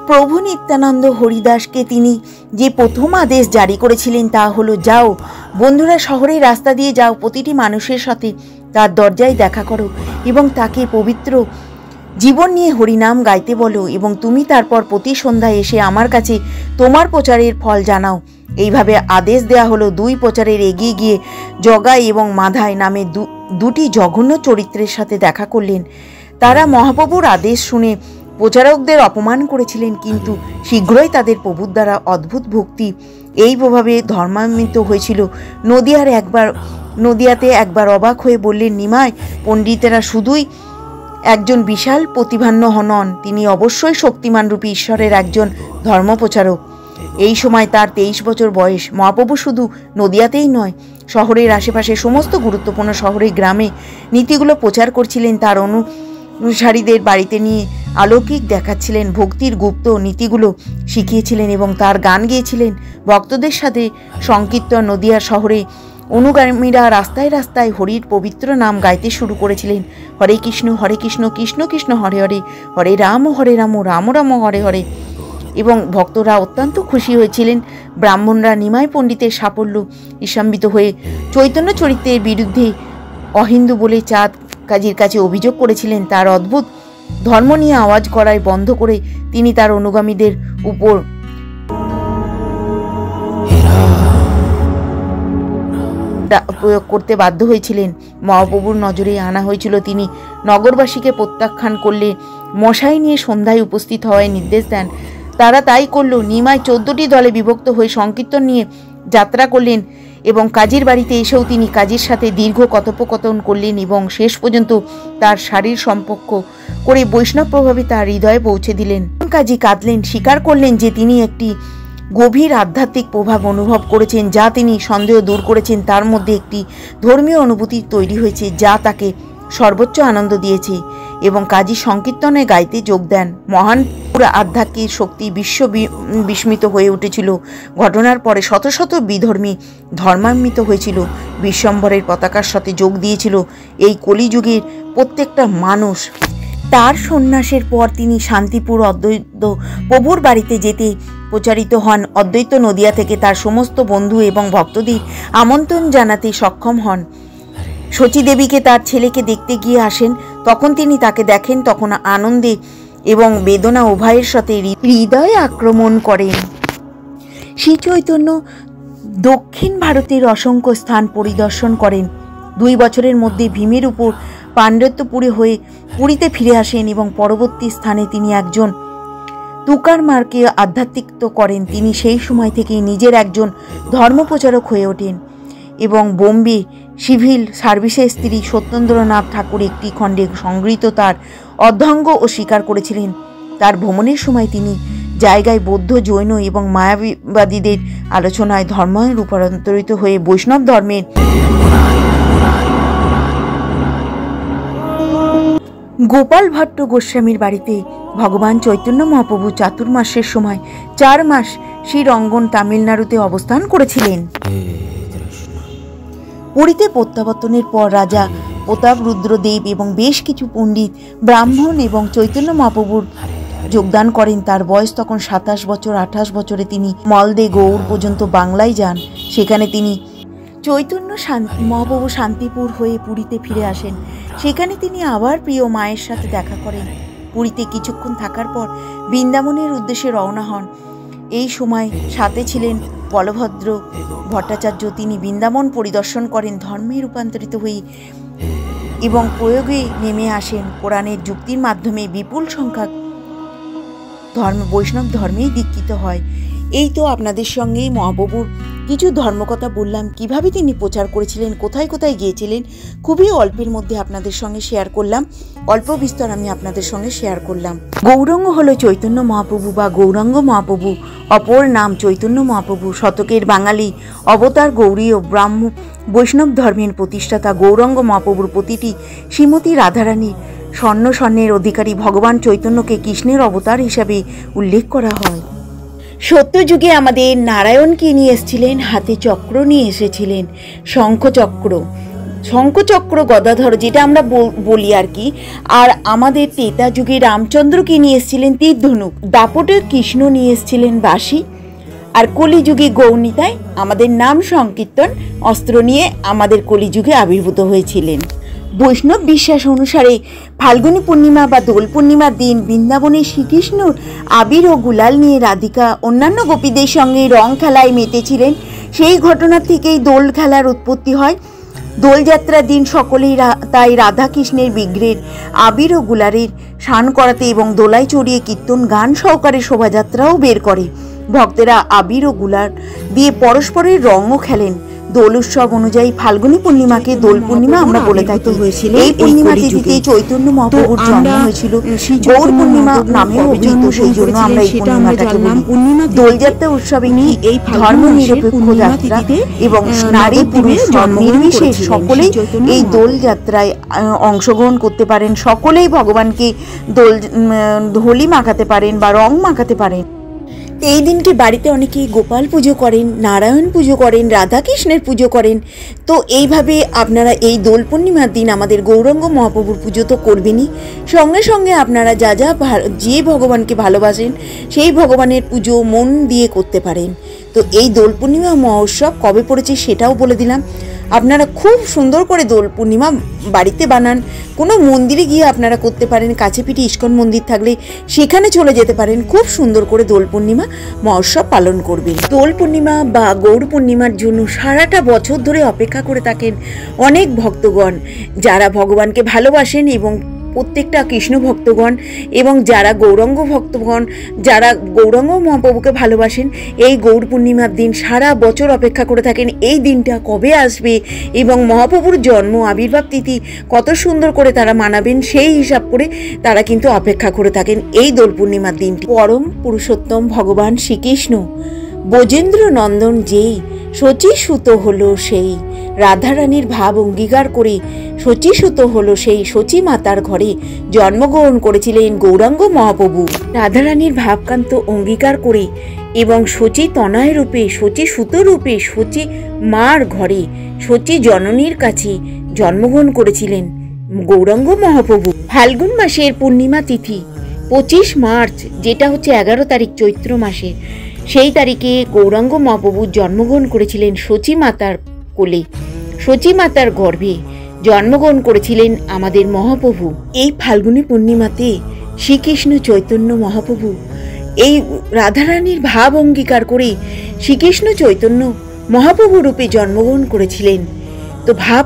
প্রভু নিত্যানন্দ হরিদাসকে তিনি যে প্রথম আদেশ জারি করেছিলেন তা হলো, যাও বন্ধুরা, শহরের রাস্তা দিয়ে যাও, প্রতিটি মানুষের সাথে তার দরজায় দেখা করো এবং তাকে পবিত্র জীবন নিয়ে হরিনাম গাইতে বলো, এবং তুমি তারপর প্রতি সন্ধ্যায় এসে আমার কাছে তোমার প্রচারের ফল জানাও। এইভাবে আদেশ দেয়া হলো। দুই প্রচারের এগিয়ে গিয়ে জগাই এবং মাধাই নামে দুটি জঘন্য চরিত্রের সাথে দেখা করলেন। তারা মহাপ্রভুর আদেশ শুনে প্রচারকদের অপমান করেছিলেন, কিন্তু শীঘ্রই তাদের প্রভুর দ্বারা অদ্ভুত ভক্তি এই প্রভাবে ধর্মান্বিত হয়েছিল। নদিয়াতে একবার অবাক হয়ে বললেন, নিমাই পণ্ডিতেরা শুধুই একজন বিশাল প্রতিভান্য নন, তিনি অবশ্যই শক্তিমানরূপী ঈশ্বরের একজন ধর্মপ্রচারক। এই সময় তার 23 বছর বয়স। মহাপ্রভু শুধু নদিয়াতেই নয়, শহরের আশেপাশে সমস্ত গুরুত্বপূর্ণ শহরে গ্রামে নীতিগুলো প্রচার করছিলেন। তার অনুসারীদের বাড়িতে নিয়ে অলৌকিক দেখাচ্ছিলেন, ভক্তির গুপ্ত নীতিগুলো শিখিয়েছিলেন এবং তার গান গেয়েছিলেন। ভক্তদের সাথে সংকীর্তন। নদিয়া শহরে অনুগামীরা রাস্তায় রাস্তায় হরির পবিত্র নাম গাইতে শুরু করেছিলেন। হরে কৃষ্ণ কৃষ্ণ কৃষ্ণ হরে হরে, হরে রাম রাম রাম হরে হরে। এবং ভক্তরা অত্যন্ত খুশি হয়েছিলেন। ব্রাহ্মণরা নিমাই পণ্ডিতের সাফল্য ঈর্ষান্বিত হয়ে চৈতন্য চরিত্রের বিরুদ্ধে অহিন্দু বলে চাঁদ কাজীর কাছে অভিযোগ করেছিলেন। তার অদ্ভুত ধর্ম নিয়ে আওয়াজ করায় বন্ধ করে তিনি তার অনুগামীদের উপর প্রয়োগ করতে বাধ্য হয়েছিলেন। মহাপ্রভুর নজরে আনা হয়েছিল। তিনি নগরবাসীকে প্রত্যাখ্যান করলে মশাই নিয়ে সন্ধ্যায় উপস্থিত হওয়ার নির্দেশ দেন। তারা তাই করল। নিমাই 14টি দলে বিভক্ত হয়ে সংকীর্তন নিয়ে যাত্রা করলেন এবং কাজীর বাড়িতে এসেও তিনি কাজীর সাথে দীর্ঘ কথোপকথন করলেন এবং শেষ পর্যন্ত তার শারীর সম্পর্ক করে বৈষ্ণব প্রভাবে তার হৃদয়ে পৌঁছে দিলেন। কাজী কাঁদলেন, স্বীকার করলেন যে তিনি একটি গভীর আধ্যাত্মিক প্রভাব অনুভব করেছেন, যা তিনি সন্দেহ দূর করেছেন। তার মধ্যে একটি ধর্মীয় অনুভূতি তৈরি হয়েছে যা তাকে সর্বোচ্চ আনন্দ দিয়েছে এবং কাজী সংকীর্তনে গাইতে যোগ দেন। মহান আধ্যাত্মিক শক্তি বিস্মিত হয়ে উঠেছিল। ঘটনার পরে শত শত বিধর্মী ধর্মান্বিত হয়েছিল। বিশ্বম্বরের পতাকার সাথে যোগ দিয়েছিল এই কলিযুগের প্রত্যেকটা মানুষ। তার সন্ন্যাসের পর তিনি শান্তিপুর অদ্বৈত প্রভুর বাড়িতে যেতে প্রচারিত হন। অদ্বৈত নদিয়া থেকে তার সমস্ত বন্ধু এবং ভক্তদের আমন্ত্রণ জানাতে সক্ষম হন। শচীদেবীকে তার ছেলেকে দেখতে গিয়ে আসেন। তখন তিনি তাকে দেখেন, তখন আনন্দে এবং বেদনা উভয়ের সাথে হৃদয়ে আক্রমণ করেন। শ্রী চৈতন্য দক্ষিণ ভারতের অসংখ্য স্থান পরিদর্শন করেন। 2 বছরের মধ্যে ভীমের উপর পাণ্ডত্যপুরে হয়ে পুরীতে ফিরে আসেন এবং পরবর্তী স্থানে তিনি একজন তুকারমারকে আধ্যাত্মিক করেন। তিনি সেই সময় থেকেই নিজের একজন ধর্মপ্রচারক হয়ে ওঠেন এবং বোম্বে সিভিল সার্ভিসের স্ত্রী সত্যেন্দ্রনাথ ঠাকুর একটি খণ্ডে সংগৃহীত তার অর্ধাঙ্গ ও স্বীকার করেছিলেন। তার ভ্রমণের সময় তিনি জায়গায় বৌদ্ধ, জৈন এবং মায়াবাদীদের আলোচনায় ধর্মে রূপান্তরিত হয়ে বৈষ্ণব ধর্মের গোপাল ভট্ট গোস্বামীর বাড়িতে ভগবান চৈতন্য মহাপ্রভু চাতুর্মাসের সময় 4 মাস শ্রীরঙ্গন তামিলনাড়ুতে অবস্থান করেছিলেন। পুরীতে প্রত্যাবর্তনের পর রাজা প্রতাপ রুদ্রদেব এবং বেশ কিছু পণ্ডিত ব্রাহ্মণ এবং চৈতন্য মহাপ্রভুর যোগদান করেন। তার বয়স তখন 27 বছর। 28 বছরে তিনি মলদে গৌড় পর্যন্ত বাংলায় যান। সেখানে তিনি চৈতন্য মহাপ্রভু শান্তিপুর হয়ে পুরীতে ফিরে আসেন। সেখানে তিনি আবার প্রিয় মায়ের সাথে দেখা করেন। পুরীতে কিছুক্ষণ থাকার পর বৃন্দাবনের উদ্দেশ্যে রওনা হন। এই সময় সাথে ছিলেন বলভদ্র ভট্টাচার্য। তিনি বৃন্দাবন পরিদর্শন করেন, ধর্মে রূপান্তরিত হয়ে এবং প্রয়োগে নেমে আসেন। কোরআনের যুক্তির মাধ্যমে বিপুল সংখ্যক বৈষ্ণব ধর্মেই দীক্ষিত হয়। এই তো আপনাদের সঙ্গে মহাপ্রভুর কিছু ধর্মকথা বললাম, কিভাবে তিনি প্রচার করেছিলেন, কোথায় কোথায় গিয়েছিলেন, খুবই অল্পের মধ্যে আপনাদের সঙ্গে শেয়ার করলাম। অল্প বিস্তর আমি আপনাদের সঙ্গে শেয়ার করলাম। গৌরাঙ্গ হলো চৈতন্য মহাপ্রভু বা গৌরাঙ্গ মহাপ্রভু, অপর নাম চৈতন্য মহাপ্রভু। শতকের বাঙালি অবতার গৌরীয় বৈষ্ণব ধর্মের প্রতিষ্ঠাতা গৌরাঙ্গ মহাপ্রভুর প্রতিটি শ্রীমতী রাধারানীর স্বর্ণের অধিকারী ভগবান চৈতন্যকে কৃষ্ণের অবতার হিসাবে উল্লেখ করা হয়। সত্যযুগে আমাদের নারায়ণকে নিয়ে এসেছিলেন, হাতে চক্র নিয়ে এসেছিলেন, শঙ্খচক্র গদাধর, যেটা আমরা বলি আর কি। আর আমাদের ত্রেতা যুগে রামচন্দ্রকে নিয়ে এসেছিলেন তীর ধনুক, দাপটে কৃষ্ণ নিয়ে এসেছিলেন বাঁশি, আর কলিযুগে গৌণিতায় আমাদের নাম সংকীর্তন অস্ত্র নিয়ে আমাদের কলিযুগে আবির্ভূত হয়েছিলেন। বৈষ্ণব বিশ্বাস অনুসারে ফাল্গুনী পূর্ণিমা বা দোল পূর্ণিমার দিন বৃন্দাবনে শ্রীকৃষ্ণর আবির ও গুলাল নিয়ে রাধিকা অন্যান্য গোপীদের সঙ্গে রং খেলায় মেতেছিলেন। সেই ঘটনা থেকেই দোল খেলার উৎপত্তি হয়। দোলযাত্রার দিন সকলেই তাই রাধাকৃষ্ণের বিগ্রহের আবির ও গুলালের স্নান করাতে এবং দোলায় চড়িয়ে কীর্তন গান সহকারে শোভাযাত্রাও বের করে। ভক্তেরা আবির ও গুলাল দিয়ে পরস্পরের রঙও খেলেন। দোল উৎসব অনুযায়ী ফাল্গুনী পূর্ণিমাকে দোল পূর্ণিমা আমরা বলে থাকি। এই পূর্ণিমা তিথিতে চৈতন্য মহাপ্রভুর জন্ম হয়েছিল। গৌর পূর্ণিমা নামে অভিহিত, সেই জন্য আমরা এই পূর্ণিমাটাকে বলি। দোলযাত্রা উৎসবে এই ধর্ম নিরপেক্ষ যাত্রা এবং নারী পুরুষ নির্বিশেষ সকলেই এই দোল যাত্রায় অংশগ্রহণ করতে পারেন। সকলেই ভগবানকে হোলি মাখাতে পারেন বা রং মাখাতে পারেন। এই দিনকে বাড়িতে অনেকেই গোপাল পুজো করেন, নারায়ণ পুজো করেন, রাধাকৃষ্ণের পুজো করেন। তো এইভাবে আপনারা এই দোল পূর্ণিমার দিন আমাদের গৌরাঙ্গ মহাপ্রভুর পুজো তো করবেনই, সঙ্গে সঙ্গে আপনারা যে ভগবানকে ভালোবাসেন সেই ভগবানের পুজো মন দিয়ে করতে পারেন। তো এই দোল পূর্ণিমা মহোৎসব কবে পড়েছে সেটাও বলে দিলাম। আপনারা খুব সুন্দর করে দোল পূর্ণিমা বাড়িতে বানান, কোনো মন্দিরে গিয়ে আপনারা করতে পারেন, কাছে পিঠে ইস্কন মন্দির থাকলে সেখানে চলে যেতে পারেন। খুব সুন্দর করে দোল পূর্ণিমা মহোৎসব পালন করবেন। দোল পূর্ণিমা বা গৌর পূর্ণিমার জন্য সারাটা বছর ধরে অপেক্ষা করে থাকেন অনেক ভক্তগণ, যারা ভগবানকে ভালোবাসেন এবং প্রত্যেকটা কৃষ্ণ ভক্তগণ এবং যারা গৌরাঙ্গ ভক্তগণ, যারা গৌরাঙ্গ মহাপ্রভুকে ভালোবাসেন, এই গৌর পূর্ণিমার দিন সারা বছর অপেক্ষা করে থাকেন এই দিনটা কবে আসবে এবং মহাপ্রভুর জন্ম আবির্ভাব তিথি কত সুন্দর করে তারা মানাবেন সেই হিসাব করে তারা কিন্তু অপেক্ষা করে থাকেন এই দোল পূর্ণিমার দিনটি। পরম পুরুষোত্তম ভগবান শ্রীকৃষ্ণ ব্রজেন্দ্র নন্দন যেই শচীসুত হলো সেই, রাধারানীর ভাব অঙ্গীকার করে শচীসুত হলো সেই শচী মাতার ঘরে জন্মগ্রহণ করেছিলেন গৌরাঙ্গ মহাপ্রভু। রাধারানীর ভাবকান্ত অঙ্গীকার করে এবং শচী তনয় রূপে, শচীসুত রূপে শচী মার ঘরে শচী জননীর কাছে জন্মগ্রহণ করেছিলেন গৌরাঙ্গ মহাপ্রভু। ফাল্গুন মাসের পূর্ণিমা তিথি 25 মার্চ, যেটা হচ্ছে 11 তারিখ চৈত্র মাসে, সেই তারিখে গৌরাঙ্গ মহাপ্রভু জন্মগ্রহণ করেছিলেন শচী মাতার কোলে, শচী মাতার গর্ভে জন্মগ্রহণ করেছিলেন আমাদের মহাপ্রভু। এই ফাল্গুনী পূর্ণিমাতে শ্রীকৃষ্ণ চৈতন্য মহাপ্রভু এই রাধারানীর ভাব অঙ্গীকার করে শ্রীকৃষ্ণ চৈতন্য মহাপ্রভু রূপে জন্মগ্রহণ করেছিলেন। তো ভাব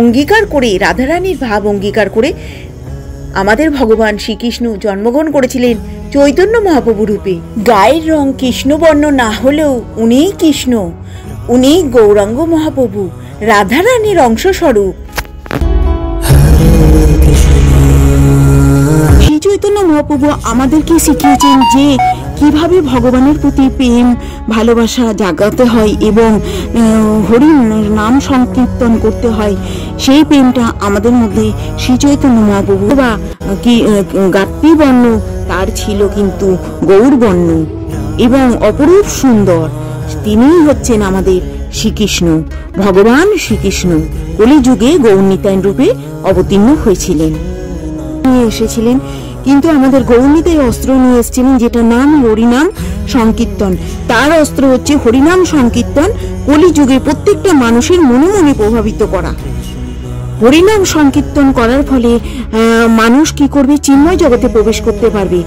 অঙ্গীকার করে, রাধারানীর ভাব অঙ্গীকার করে আমাদের ভগবান শ্রীকৃষ্ণ জন্মগ্রহণ করেছিলেন চৈতন্য মহাপ্রভু রূপে। গায়ের রং কৃষ্ণবর্ণ না হলেও উনিই কৃষ্ণ, উনিই গৌরাঙ্গ মহাপ্রভু, রাধারানীর অংশস্বরূপ। শ্রী চৈতন্য মহাপ্রভু আমাদেরকে শিখিয়েছেন যে কিভাবে ভগবানের প্রতি প্রেম ভালোবাসা জাগাতে হয় এবং হরি নাম সংকীর্তন করতে হয়। সেই প্রেমটা আমাদের মধ্যে শ্রী চৈতন্য মহাপ্রভু বা কি গাত্রী বর্ণ তার ছিল কিন্তু গৌর বর্ণ এবং অপরূপ সুন্দর। তিনিই হচ্ছেন আমাদের শ্রীকৃষ্ণ, ভগবান শ্রীকৃষ্ণ। কলিযুগে গৌরনিতাই রূপে অবতীর্ণ হয়েছিলেন, নিয়ে এসেছিলেন। কিন্তু আমাদের গৌরনিতাই অস্ত্র নিয়ে এসেছিলেন, যেটা নাম হরিনাম সংকীর্তন। তার অস্ত্র হচ্ছে হরিনাম সংকীর্তন, কলিযুগে প্রত্যেকটা মানুষের মনে মনে প্রভাবিত করা। হরিনাম সংকীর্তন করার ফলে মানুষ কি করবে, চিন্ময় জগতে প্রবেশ করতে পারবে।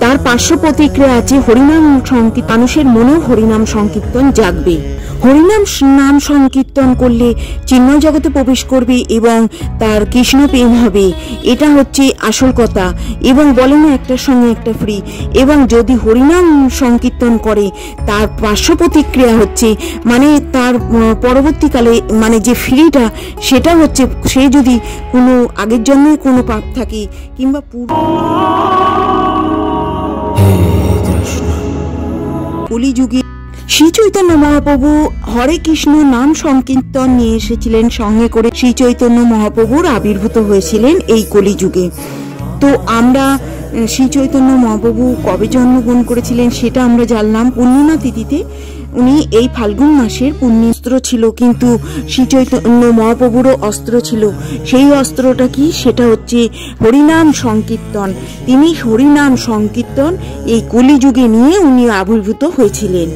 তার পার্শ্ব প্রতিক্রিয়া আছে হরিনাম সংকীর্তন, মানুষের মনেও হরিনাম সংকীর্তন জাগবে। হরিনাম নাম সংকীর্তন করলে চিন্ময় জগতে প্রবেশ করবে এবং তার কৃষ্ণ প্রেম হবে, এটা হচ্ছে আসল কথা। এবং বলে না একটার সঙ্গে একটা ফ্রি। এবং যদি হরিনাম সংকীর্তন করে তার পার্শ্ব প্রতিক্রিয়া হচ্ছে মানে তার পরবর্তীকালে মানে যে ফ্রিটা সেটা হচ্ছে, সে যদি কোনো আগের জন্মে কোনো পাপ থাকে কিংবা কলিযুগে শ্রী চৈতন্য মহাপ্রভু হরে কৃষ্ণ নাম সংকীর্তন নিয়ে এসেছিলেন, সঙ্গে করে শ্রী চৈতন্য মহাপ্রভুর আবির্ভূত হয়েছিলেন এই কলিযুগে। তো আমরা শ্রী চৈতন্য মহাপ্রভু কবে জন্মগ্রহণ করেছিলেন সেটা আমরা জানলাম পূর্ণিমা তিথিতে। উনি এই ফাল্গুন মাসের পুণ্যাস্ত্র ছিল, কিন্তু শ্রী চৈতন্য মহাপ্রভুরও অস্ত্র ছিল। সেই অস্ত্রটা কি, সেটা হচ্ছে হরিনাম সংকীর্তন। তিনি হরিনাম সংকীর্তন এই কলিযুগে নিয়ে উনি আবির্ভূত হয়েছিলেন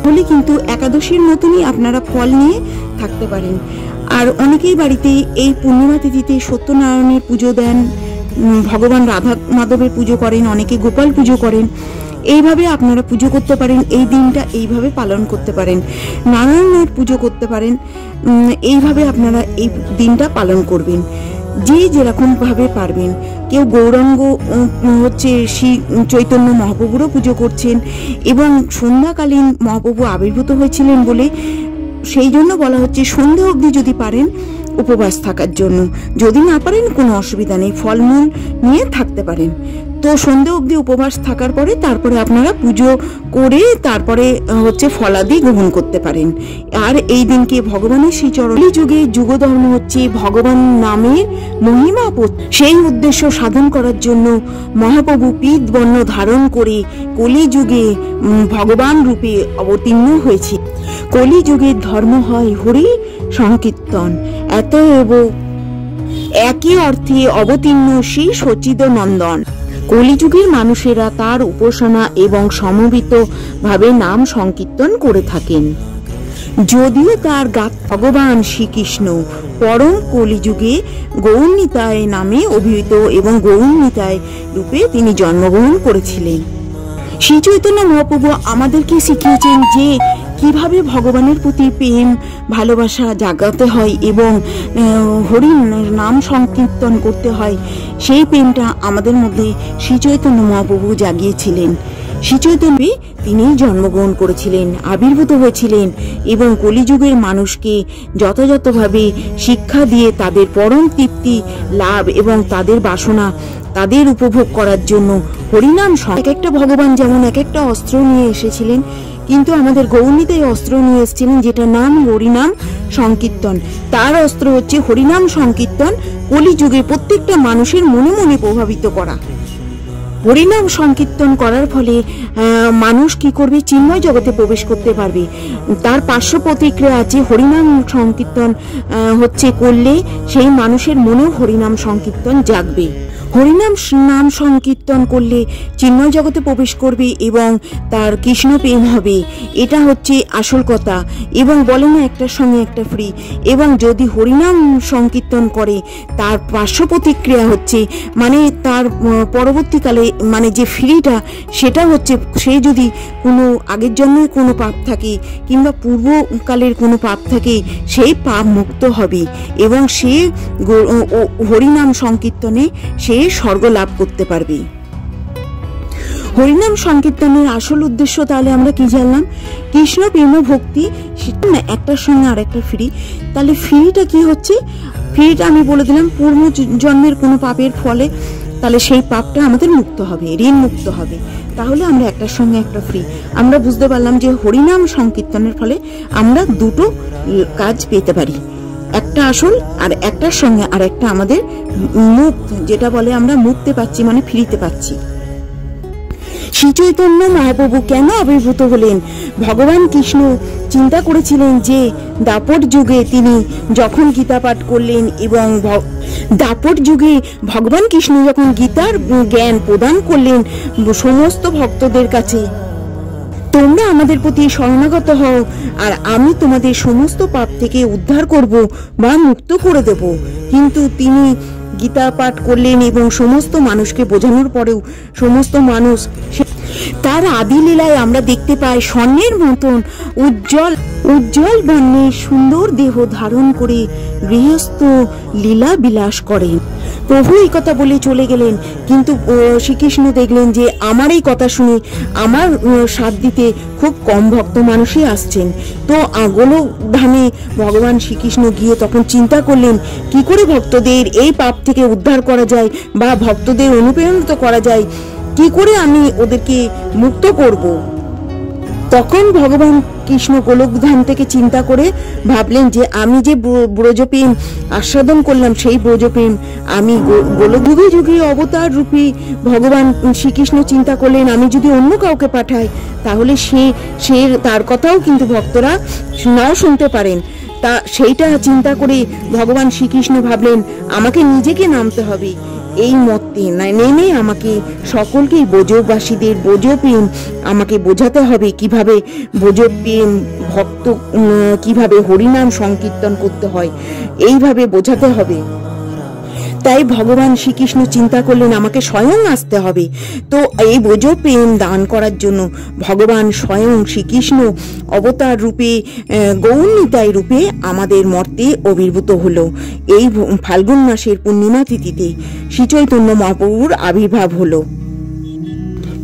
বলে। কিন্তু একাদশীর মতনই আপনারা ফল নিয়ে থাকতে পারেন। আর অনেকেই বাড়িতে এই পূর্ণিমা তিথিতে সত্যনারায়ণের পুজো দেন, ভগবান রাধা মাধবের পুজো করেন, অনেকে গোপাল পুজো করেন। এইভাবে আপনারা পুজো করতে পারেন, এই দিনটা এইভাবে পালন করতে পারেন, নারায়ণের পুজো করতে পারেন। এইভাবে আপনারা এই দিনটা পালন করবেন, যে যেরকম ভাবে পারবেন। কেউ গৌরাঙ্গ হচ্ছে শ্রী চৈতন্য মহাপ্রভুরও পুজো করছেন এবং সন্ধ্যাকালীন মহাপ্রভু আবির্ভূত হয়েছিলেন বলে সেই জন্য বলা হচ্ছে সন্ধ্যা অবধি যদি পারেন উপবাস থাকার জন্য, যদি না পারেন কোনো অসুবিধা নেই, ফলমূল নিয়ে থাকতে পারেন। তো সন্ধ্যা অবধি উপবাস থাকার পরে তারপরে আপনারা পুজো করে তারপরে হচ্ছে ফলাদি গ্রহণ করতে পারেন। আর এই দিনকে ভগবানের শ্রীচরণ যুগে যুগধর্ম হচ্ছে ভগবান নামের মহিমা, সেই উদ্দেশ্য সাধন করার জন্য মহাপ্রভু পীত বর্ণ ধারণ করে কলিযুগে ভগবান রূপে অবতীর্ণ হয়েছে। কলিযুগের ধর্ম হয় হরি সংকীর্তন। এতএব একই অর্থে অবতীর্ণ শ্রী সচ্চিদানন্দন। কলিযুগের মানুষেরা তার উপাসনা এবং সমবেত ভাবে নাম সংকীর্তন করে থাকেন। যদিও তার ভগবান শ্রীকৃষ্ণ পরম কলিযুগে গৌরনিতাই নামে অভিহিত এবং গৌরনিতাই রূপে তিনি জন্মগ্রহণ করেছিলেন। শ্রী চৈতন্য মহাপ্রভু আমাদেরকে শিখিয়েছেন যে কিভাবে ভগবানের প্রতি প্রেম ভালোবাসা জাগাতে হয় এবং হরি নাম সংকীর্তন করতে হয়। সেই প্রেমটা আমাদের মধ্যে শ্রী চৈতন্য মহাপ্রভু জাগিয়েছিলেন। শ্রী চৈতন্য তিনি জন্মগ্রহণ করেছিলেন, আবির্ভূত হয়েছিলেন এবং কলিযুগের মানুষকে যথাযথভাবে শিক্ষা দিয়ে তাদের পরম তৃপ্তি লাভ এবং তাদের বাসনা তাদের উপভোগ করার জন্য হরিনাম এক একটা ভগবান যেমন এক একটা অস্ত্র নিয়ে এসেছিলেন, কিন্তু আমাদের গৌরনিতাই অস্ত্র নিয়ে এসেছিলেন, যেটা নাম হরিনাম সংকীর্তন। তার অস্ত্র হচ্ছে হরিনাম সংকীর্তন, কলিযুগে প্রত্যেকটা মানুষের মনে মনে প্রভাবিত করা। হরিনাম সংকীর্তন করার ফলে মানুষ কি করবে, চিন্ময় জগতে প্রবেশ করতে পারবে। তার পার্শ্ব প্রতিক্রিয়া আছে হরিনাম সংকীর্তন হচ্ছে করলে সেই মানুষের মনেও হরিনাম সংকীর্তন জাগবে। হরিনাম নাম সংকীর্তন করলে চিন্ময় জগতে প্রবেশ করবে এবং তার কৃষ্ণ প্রেম হবে, এটা হচ্ছে আসল কথা। এবং বলে না একটার সঙ্গে একটা ফ্রি। এবং যদি হরিনাম সংকীর্তন করে তার পার্শ্ব প্রতিক্রিয়া হচ্ছে মানে তার পরবর্তীকালে মানে যে ফ্রিটা সেটা হচ্ছে, সে যদি কোনো আগের জন্মে কোনো পাপ থাকে কিংবা পূর্বকালের কোনো পাপ থাকে সেই পাপ মুক্ত হবে এবং সে হরিনাম সংকীর্তনে সে স্বর্গ লাভ করতে পারবে। হরিনাম সংকীর্তনের আসল উদ্দেশ্য তাহলে আমরা কি জানলাম, কৃষ্ণ প্রেম ভক্তি, না একটার সঙ্গে আর একটা ফ্রি। তাহলে ফ্রিটা কি হচ্ছে, ফ্রিটা আমি বলে দিলাম পূর্ব জন্মের কোনো পাপের ফলে তাহলে সেই পাপটা আমাদের মুক্ত হবে, ঋণ মুক্ত হবে। তাহলে আমরা একটার সঙ্গে একটা ফ্রি। আমরা বুঝতে পারলাম যে হরিনাম সংকীর্তনের ফলে আমরা দুটো কাজ পেতে পারি, একটা আসল আর একটার সঙ্গে আর একটা আমাদের মুক্ত, যেটা বলে আমরা মুক্তি পাচ্ছি মানে ফ্রিতে পাচ্ছি। শ্রী চৈতন্য মহাপ্রভু কেন আবির্ভূত হলেন? ভগবান কৃষ্ণ চিন্তা করেছিলেন যে দাপট যুগে তিনি যখন গীতা পাঠ করলেন এবং দাপট যুগে ভগবান কৃষ্ণ যখন গীতার জ্ঞান প্রদান করলেন সমস্ত ভক্তদের কাছে, তোমরা আমাদের প্রতি শরণাগত হও আর আমি তোমাদের সমস্ত পাপ থেকে উদ্ধার করব বা মুক্ত করে দেব। কিন্তু তিনি গীতা পাঠ করলেন এবং সমস্ত মানুষকে বোঝানোর পরেও সমস্ত মানুষ, তার আদি লীলায় আমরা দেখতে পাই স্বর্ণের মতন উজ্জ্বল বর্ণের সুন্দর দেহ ধারণ করে গৃহস্থ লীলা বিলাস করেন। প্রভু এই কথা বলে চলে গেলেন, কিন্তু শ্রীকৃষ্ণ দেখলেন যে আমার এই কথা শুনে আমার সাথ দিতে খুব কম ভক্ত মানুষই আসছেন। তো গোলকধামে ভগবান শ্রীকৃষ্ণ গিয়ে তখন চিন্তা করলেন কি করে ভক্তদের এই পাপ থেকে উদ্ধার করা যায় বা ভক্তদের অনুপ্রেরণিত করা যায়, কি করে আমি ওদেরকে মুক্ত করব। তখন ভগবান কৃষ্ণ গোলকধাম থেকে চিন্তা করে ভাবলেন যে আমি যে ব্রজপ্রেম আস্বাদন করলাম সেই ব্রজপ্রেম আমি যুগে যুগে অবতার রূপী ভগবান শ্রীকৃষ্ণ চিন্তা করলেন আমি যদি অন্য কাউকে পাঠাই তাহলে সে তার কথাও কিন্তু ভক্তরা নাও শুনতে পারেন। তা সেইটা চিন্তা করে ভগবান শ্রীকৃষ্ণ ভাবলেন আমাকে নিজেকে নামতে হবে, এই মতে নেমে আমাকে সকলকেই ব্রজবাসীদের ব্রজপ্রেম আমাকে বোঝাতে হবে, কিভাবে ব্রজপ্রেম ভক্ত কিভাবে হরিনাম সংকীর্তন করতে হয় এইভাবে বোঝাতে হবে। তাই ভগবান শ্রীকৃষ্ণ চিন্তা করলেন আমাকে স্বয়ং আসতে হবে। তো এই ব্রজপ্রেম দান করার জন্য ভগবান স্বয়ং শ্রীকৃষ্ণ অবতার রূপে গৌরনিতাই রূপে আমাদের মর্তে আবির্ভূত হলো। এই ফাল্গুন মাসের পূর্ণিমা তিথিতে শ্রীচৈতন্য মহাপ্রভুর আবির্ভাব হলো।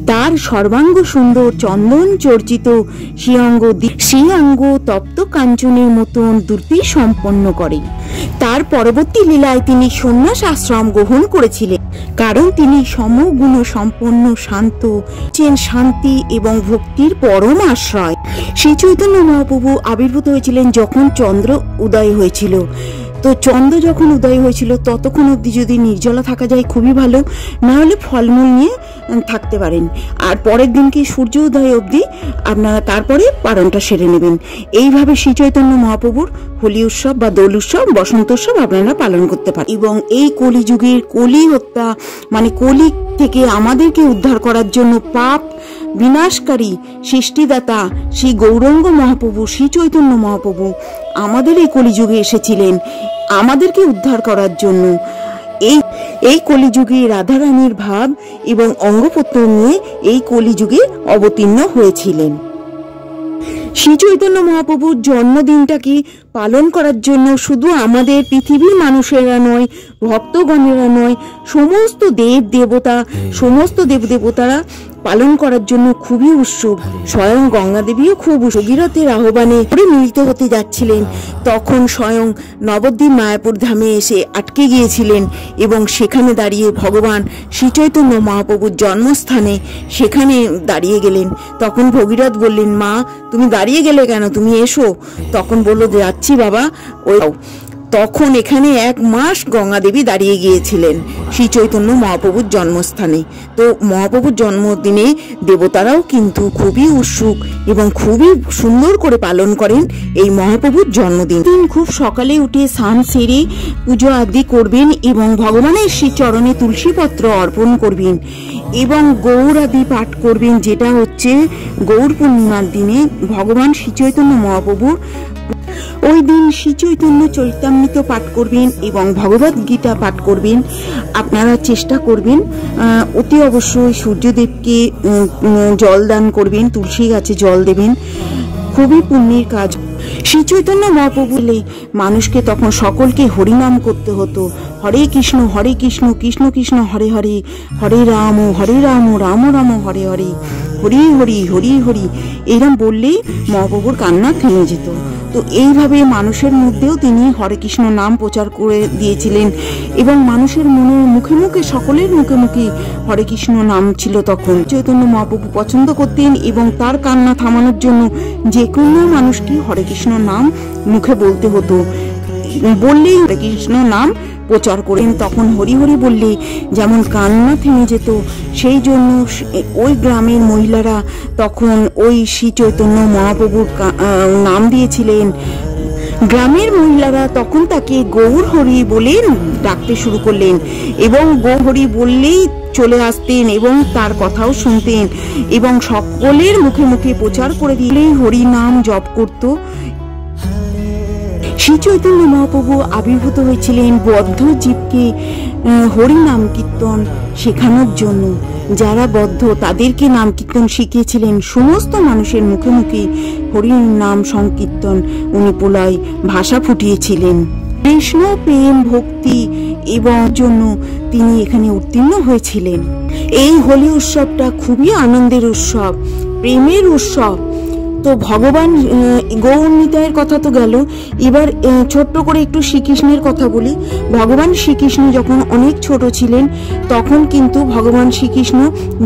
তার সর্বাঙ্গ সুন্দর চন্দন চর্চিত শ্রীঅঙ্গ তপ্ত কাঞ্চনের মতন দ্রুতি সম্পন্ন করে। তার পরবর্তী লীলায় তিনি সন্ন্যাস আশ্রম গ্রহণ করেছিলেন, কারণ তিনি সমগুণ সম্পন্ন শান্তি এবং ভক্তির পরম আশ্রয়। শ্রী চৈতন্য মহাপ্রভু আবির্ভূত হয়েছিলেন যখন চন্দ্র উদয় হয়েছিল। তো চন্দ্র যখন উদয় হয়েছিল ততক্ষণ অবধি যদি নির্জলা থাকা যায় খুবই ভালো, না হলে ফলমূল নিয়ে থাকতে পারেন। আর পরের দিনকে সূর্য উদয় অবধি আপনারা তারপরে পালনটা সেরে নেবেন। এইভাবে শ্রী চৈতন্য মহাপ্রভুর হোলি উৎসব বা দোল উৎসব বসন্ত উৎসব আপনারা পালন করতে পারেন। এবং এই কলিযুগের কলি হত্যা মানে কলি থেকে আমাদেরকে উদ্ধার করার জন্য পাপ বিনাশকারী সৃষ্টিদাতা শ্রী গৌরাঙ্গ মহাপ্রভু শ্রী চৈতন্য মহাপ্রভু আমাদের এই কলিযুগে এসেছিলেন আমাদেরকে উদ্ধার করার জন্য। এই কলিযুগে রাধারানীর ভাব এবং অঙ্গপ্রত্যঙ্গ নিয়ে এই কলিযুগে অবতীর্ণ হয়েছিলেন। শ্রী চৈতন্য মহাপ্রভুর জন্মদিনটাকে পালন করার জন্য শুধু আমাদের পৃথিবীর মানুষেরা নয়, ভক্তগণেরা নয়, সমস্ত দেবদেবতারা পালন করার জন্য খুবই উৎসুক। স্বয়ং গঙ্গা দেবীও খুব ভগীরথের আহ্বানে মিলিত হতে যাচ্ছিলেন। তখন স্বয়ং নবদ্বীপ মায়াপুর ধামে এসে আটকে গিয়েছিলেন এবং সেখানে দাঁড়িয়ে ভগবান শ্রী চৈতন্য মহাপ্রভুর জন্মস্থানে সেখানে দাঁড়িয়ে গেলেন। তখন ভগীরথ বললেন, মা তুমি দাঁড়িয়ে গেলে কেন, তুমি এসো। তখন বললো, যাচ্ছি বাবা। তখন এখানে 1 মাস গঙ্গা দেবী দাঁড়িয়ে গিয়েছিলেন শ্রী চৈতন্য মহাপ্রভুর জন্মস্থানে। তো মহাপ্রভুর জন্মদিনে দেবতারাও কিন্তু খুবই উৎসুক এবং খুবই সুন্দর করে পালন করেন এই মহাপ্রভুর জন্মদিন। খুব সকালে উঠে স্নান সেরে পুজো আদি করবেন এবং ভগবানের শ্রী চরণে তুলসীপত্র অর্পণ করবেন এবং গৌর আদি পাঠ করবেন, যেটা হচ্ছে গৌর পূর্ণিমার দিনে ভগবান শ্রী চৈতন্য মহাপ্রভুর ওই দিন শ্রী চৈতন্য চরিতামৃত পাঠ করবেন এবং ভগবদ গীতা পাঠ করবেন। আপনারা চেষ্টা করবেন অতি অবশ্যই সূর্যদেবকে জল দান করবেন, তুলসী গাছে জল দেবেন, খুবই পুণ্যের কাজ। শ্রী চৈতন্য মহাপ্রভু মানুষকে তখন সকলকে হরিনাম করতে হতো। হরে কৃষ্ণ কৃষ্ণ কৃষ্ণ হরে হরে, হরে রাম রাম রাম হরে হরে, হরি হরি হরি হরি এরম বললেই মহাপ্রভুর কান্না থেমে যেত। তো এইভাবে মানুষের মধ্যেও তিনি হরে কৃষ্ণ নাম প্রচার করে দিয়েছিলেন এবং মানুষের মুখে মুখে সকলের মুখে মুখে হরে কৃষ্ণ নাম ছিল। তখন চৈতন্য মহাপ্রভু পছন্দ করতেন এবং তার কান্না থামানোর জন্য যে কোনো মানুষকে হরে কৃষ্ণ নাম মুখে বলতে হতো, বললেই হরে কৃষ্ণ নাম প্রচার করেন। তখন হরি হরি বললে যেমন কান্না থেমে যেত, সেই জন্য ওই গ্রামের মহিলারা তখন ওই শ্রী চৈতন্য মহাপ্রভুর নাম দিয়েছিলেন। গ্রামের মহিলারা তখন তাকে গৌর হরি বলে ডাকতে শুরু করলেন এবং গৌর হরি বললেই চলে আসতেন এবং তার কথাও শুনতেন এবং সকলের মুখে মুখে প্রচার করে দিলেই হরি নাম জপ করত। শ্রী চৈতন্য মহাপ্রভু আবির্ভূত হয়েছিলেন বদ্ধ জীবকে হরি নাম কীর্তন শেখানোর জন্য। যারা বদ্ধ তাদেরকে নাম কীর্তন শিখিয়েছিলেন। সমস্ত মানুষের মুখে মুখে হরির নাম সংকীর্তন উনি প্রলয় ভাষা ফুটিয়েছিলেন। কৃষ্ণ প্রেম ভক্তি এবং জন্য তিনি এখানে উত্তীর্ণ হয়েছিলেন। এই হোলি উৎসবটা খুবই আনন্দের উৎসব, প্রেমের উৎসব। তো ভগবান গৌরনিতায়ের কথা তো গেল, এবার ছোট্ট করে একটু শ্রীকৃষ্ণের কথা বলি। ভগবান শ্রীকৃষ্ণ যখন অনেক ছোট ছিলেন তখন কিন্তু ভগবান শ্রীকৃষ্ণ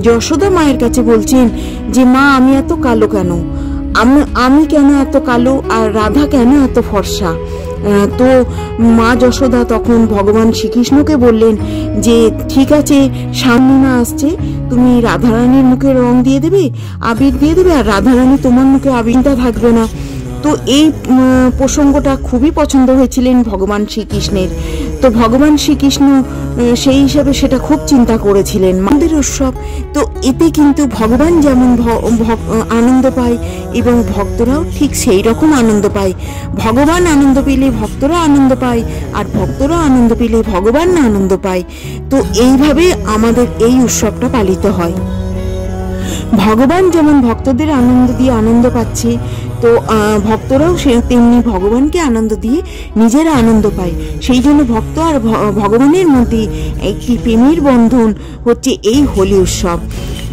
যশোদা মায়ের কাছে বলছেন যে মা আমি এত কালো কেন, আমি কেন এত কালো আর রাধা কেন এত ফর্সা। তো মা যশোদা তখন ভগবান শ্রীকৃষ্ণকে বললেন যে ঠিক আছে, সামনে আসছে, তুমি রাধারানীর মুখে রং দিয়ে দেবে, আবির দিয়ে দেবে, আর রাধারানী তোমার মুখে আবিরটা থাকবে না। তো এই প্রসঙ্গটা খুবই পছন্দ হয়েছিলেন ভগবান শ্রীকৃষ্ণের। তো ভগবান শ্রীকৃষ্ণ সেই হিসাবে সেটা খুব চিন্তা করেছিলেন। আমাদের উৎসব তো এতে কিন্তু ভগবান যেমন আনন্দ পায় এবং ভক্তরাও ঠিক সেই রকম আনন্দ পায়। ভগবান আনন্দ পেলে ভক্তরা আনন্দ পায়, আর ভক্তরা আনন্দ পেলে ভগবান আনন্দ পায়। তো এইভাবে আমাদের এই উৎসবটা পালিত হয়। ভগবান যেমন ভক্তদের আনন্দ দিয়ে আনন্দ পাচ্ছে, তো ভক্তরাও তেমনি ভগবানকে আনন্দ দিয়ে নিজেরা আনন্দ পায়। সেই জন্য ভক্ত আর ভগবানের মধ্যে একটি প্রেমের বন্ধন হচ্ছে এই হোলি উৎসব।